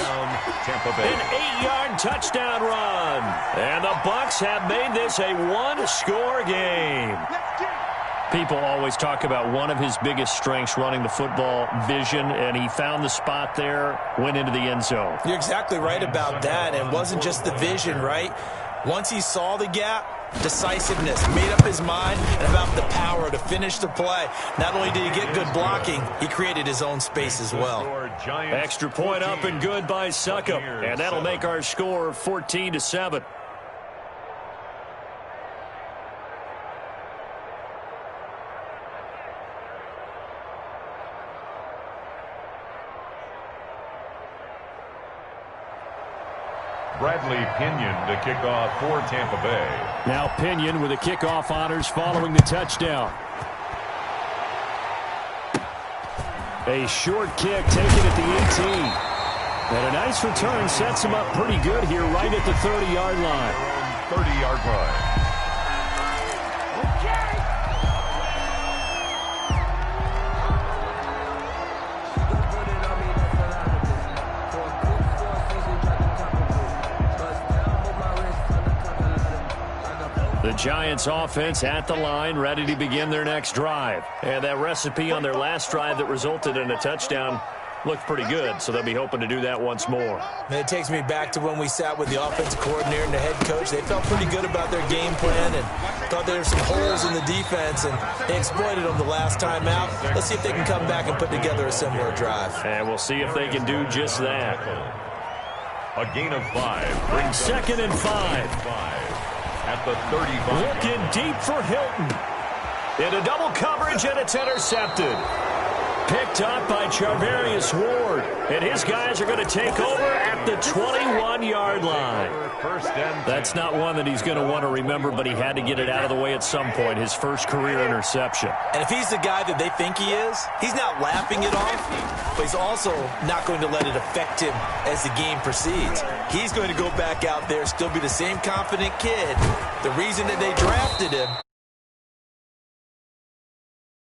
Tampa Bay.
An 8-yard touchdown run. And the Bucs have made this a 1-score game. People always talk about one of his biggest strengths running the football, vision, and he found the spot there, went into the end zone.
You're exactly right about that. It wasn't just the vision, right? Once he saw the gap, decisiveness, made up his mind, and about the power to finish the play. Not only did he get good blocking, he created his own space as well.
Extra point up and good by Succop, and that'll make our score 14-7.
Bradley Pinion to kick off for Tampa Bay.
Now Pinion with the kickoff honors following the touchdown. A short kick taken at the 18. And a nice return sets him up pretty good here right at the 30-yard line.
30-yard line.
Giants offense at the line, ready to begin their next drive. And that recipe on their last drive that resulted in a touchdown looked pretty good, so they'll be hoping to do that once more.
And it takes me back to when we sat with the offensive coordinator and the head coach. They felt pretty good about their game plan and thought there were some holes in the defense, and they exploited them the last time out. Let's see if they can come back and put together a similar drive.
And we'll see if they can do just that.
A gain of 5 brings
2nd and 5.
At the 35.
Looking deep for Hilton. Into double coverage, and it's intercepted. Picked up by Charvarius Ward. And his guys are going to take over at the 21-yard line. That's not one that he's going to want to remember, but he had to get it out of the way at some point, his first career interception.
And if he's the guy that they think he is, he's not laughing it off, but he's also not going to let it affect him as the game proceeds. He's going to go back out there, still be the same confident kid. The reason that they drafted him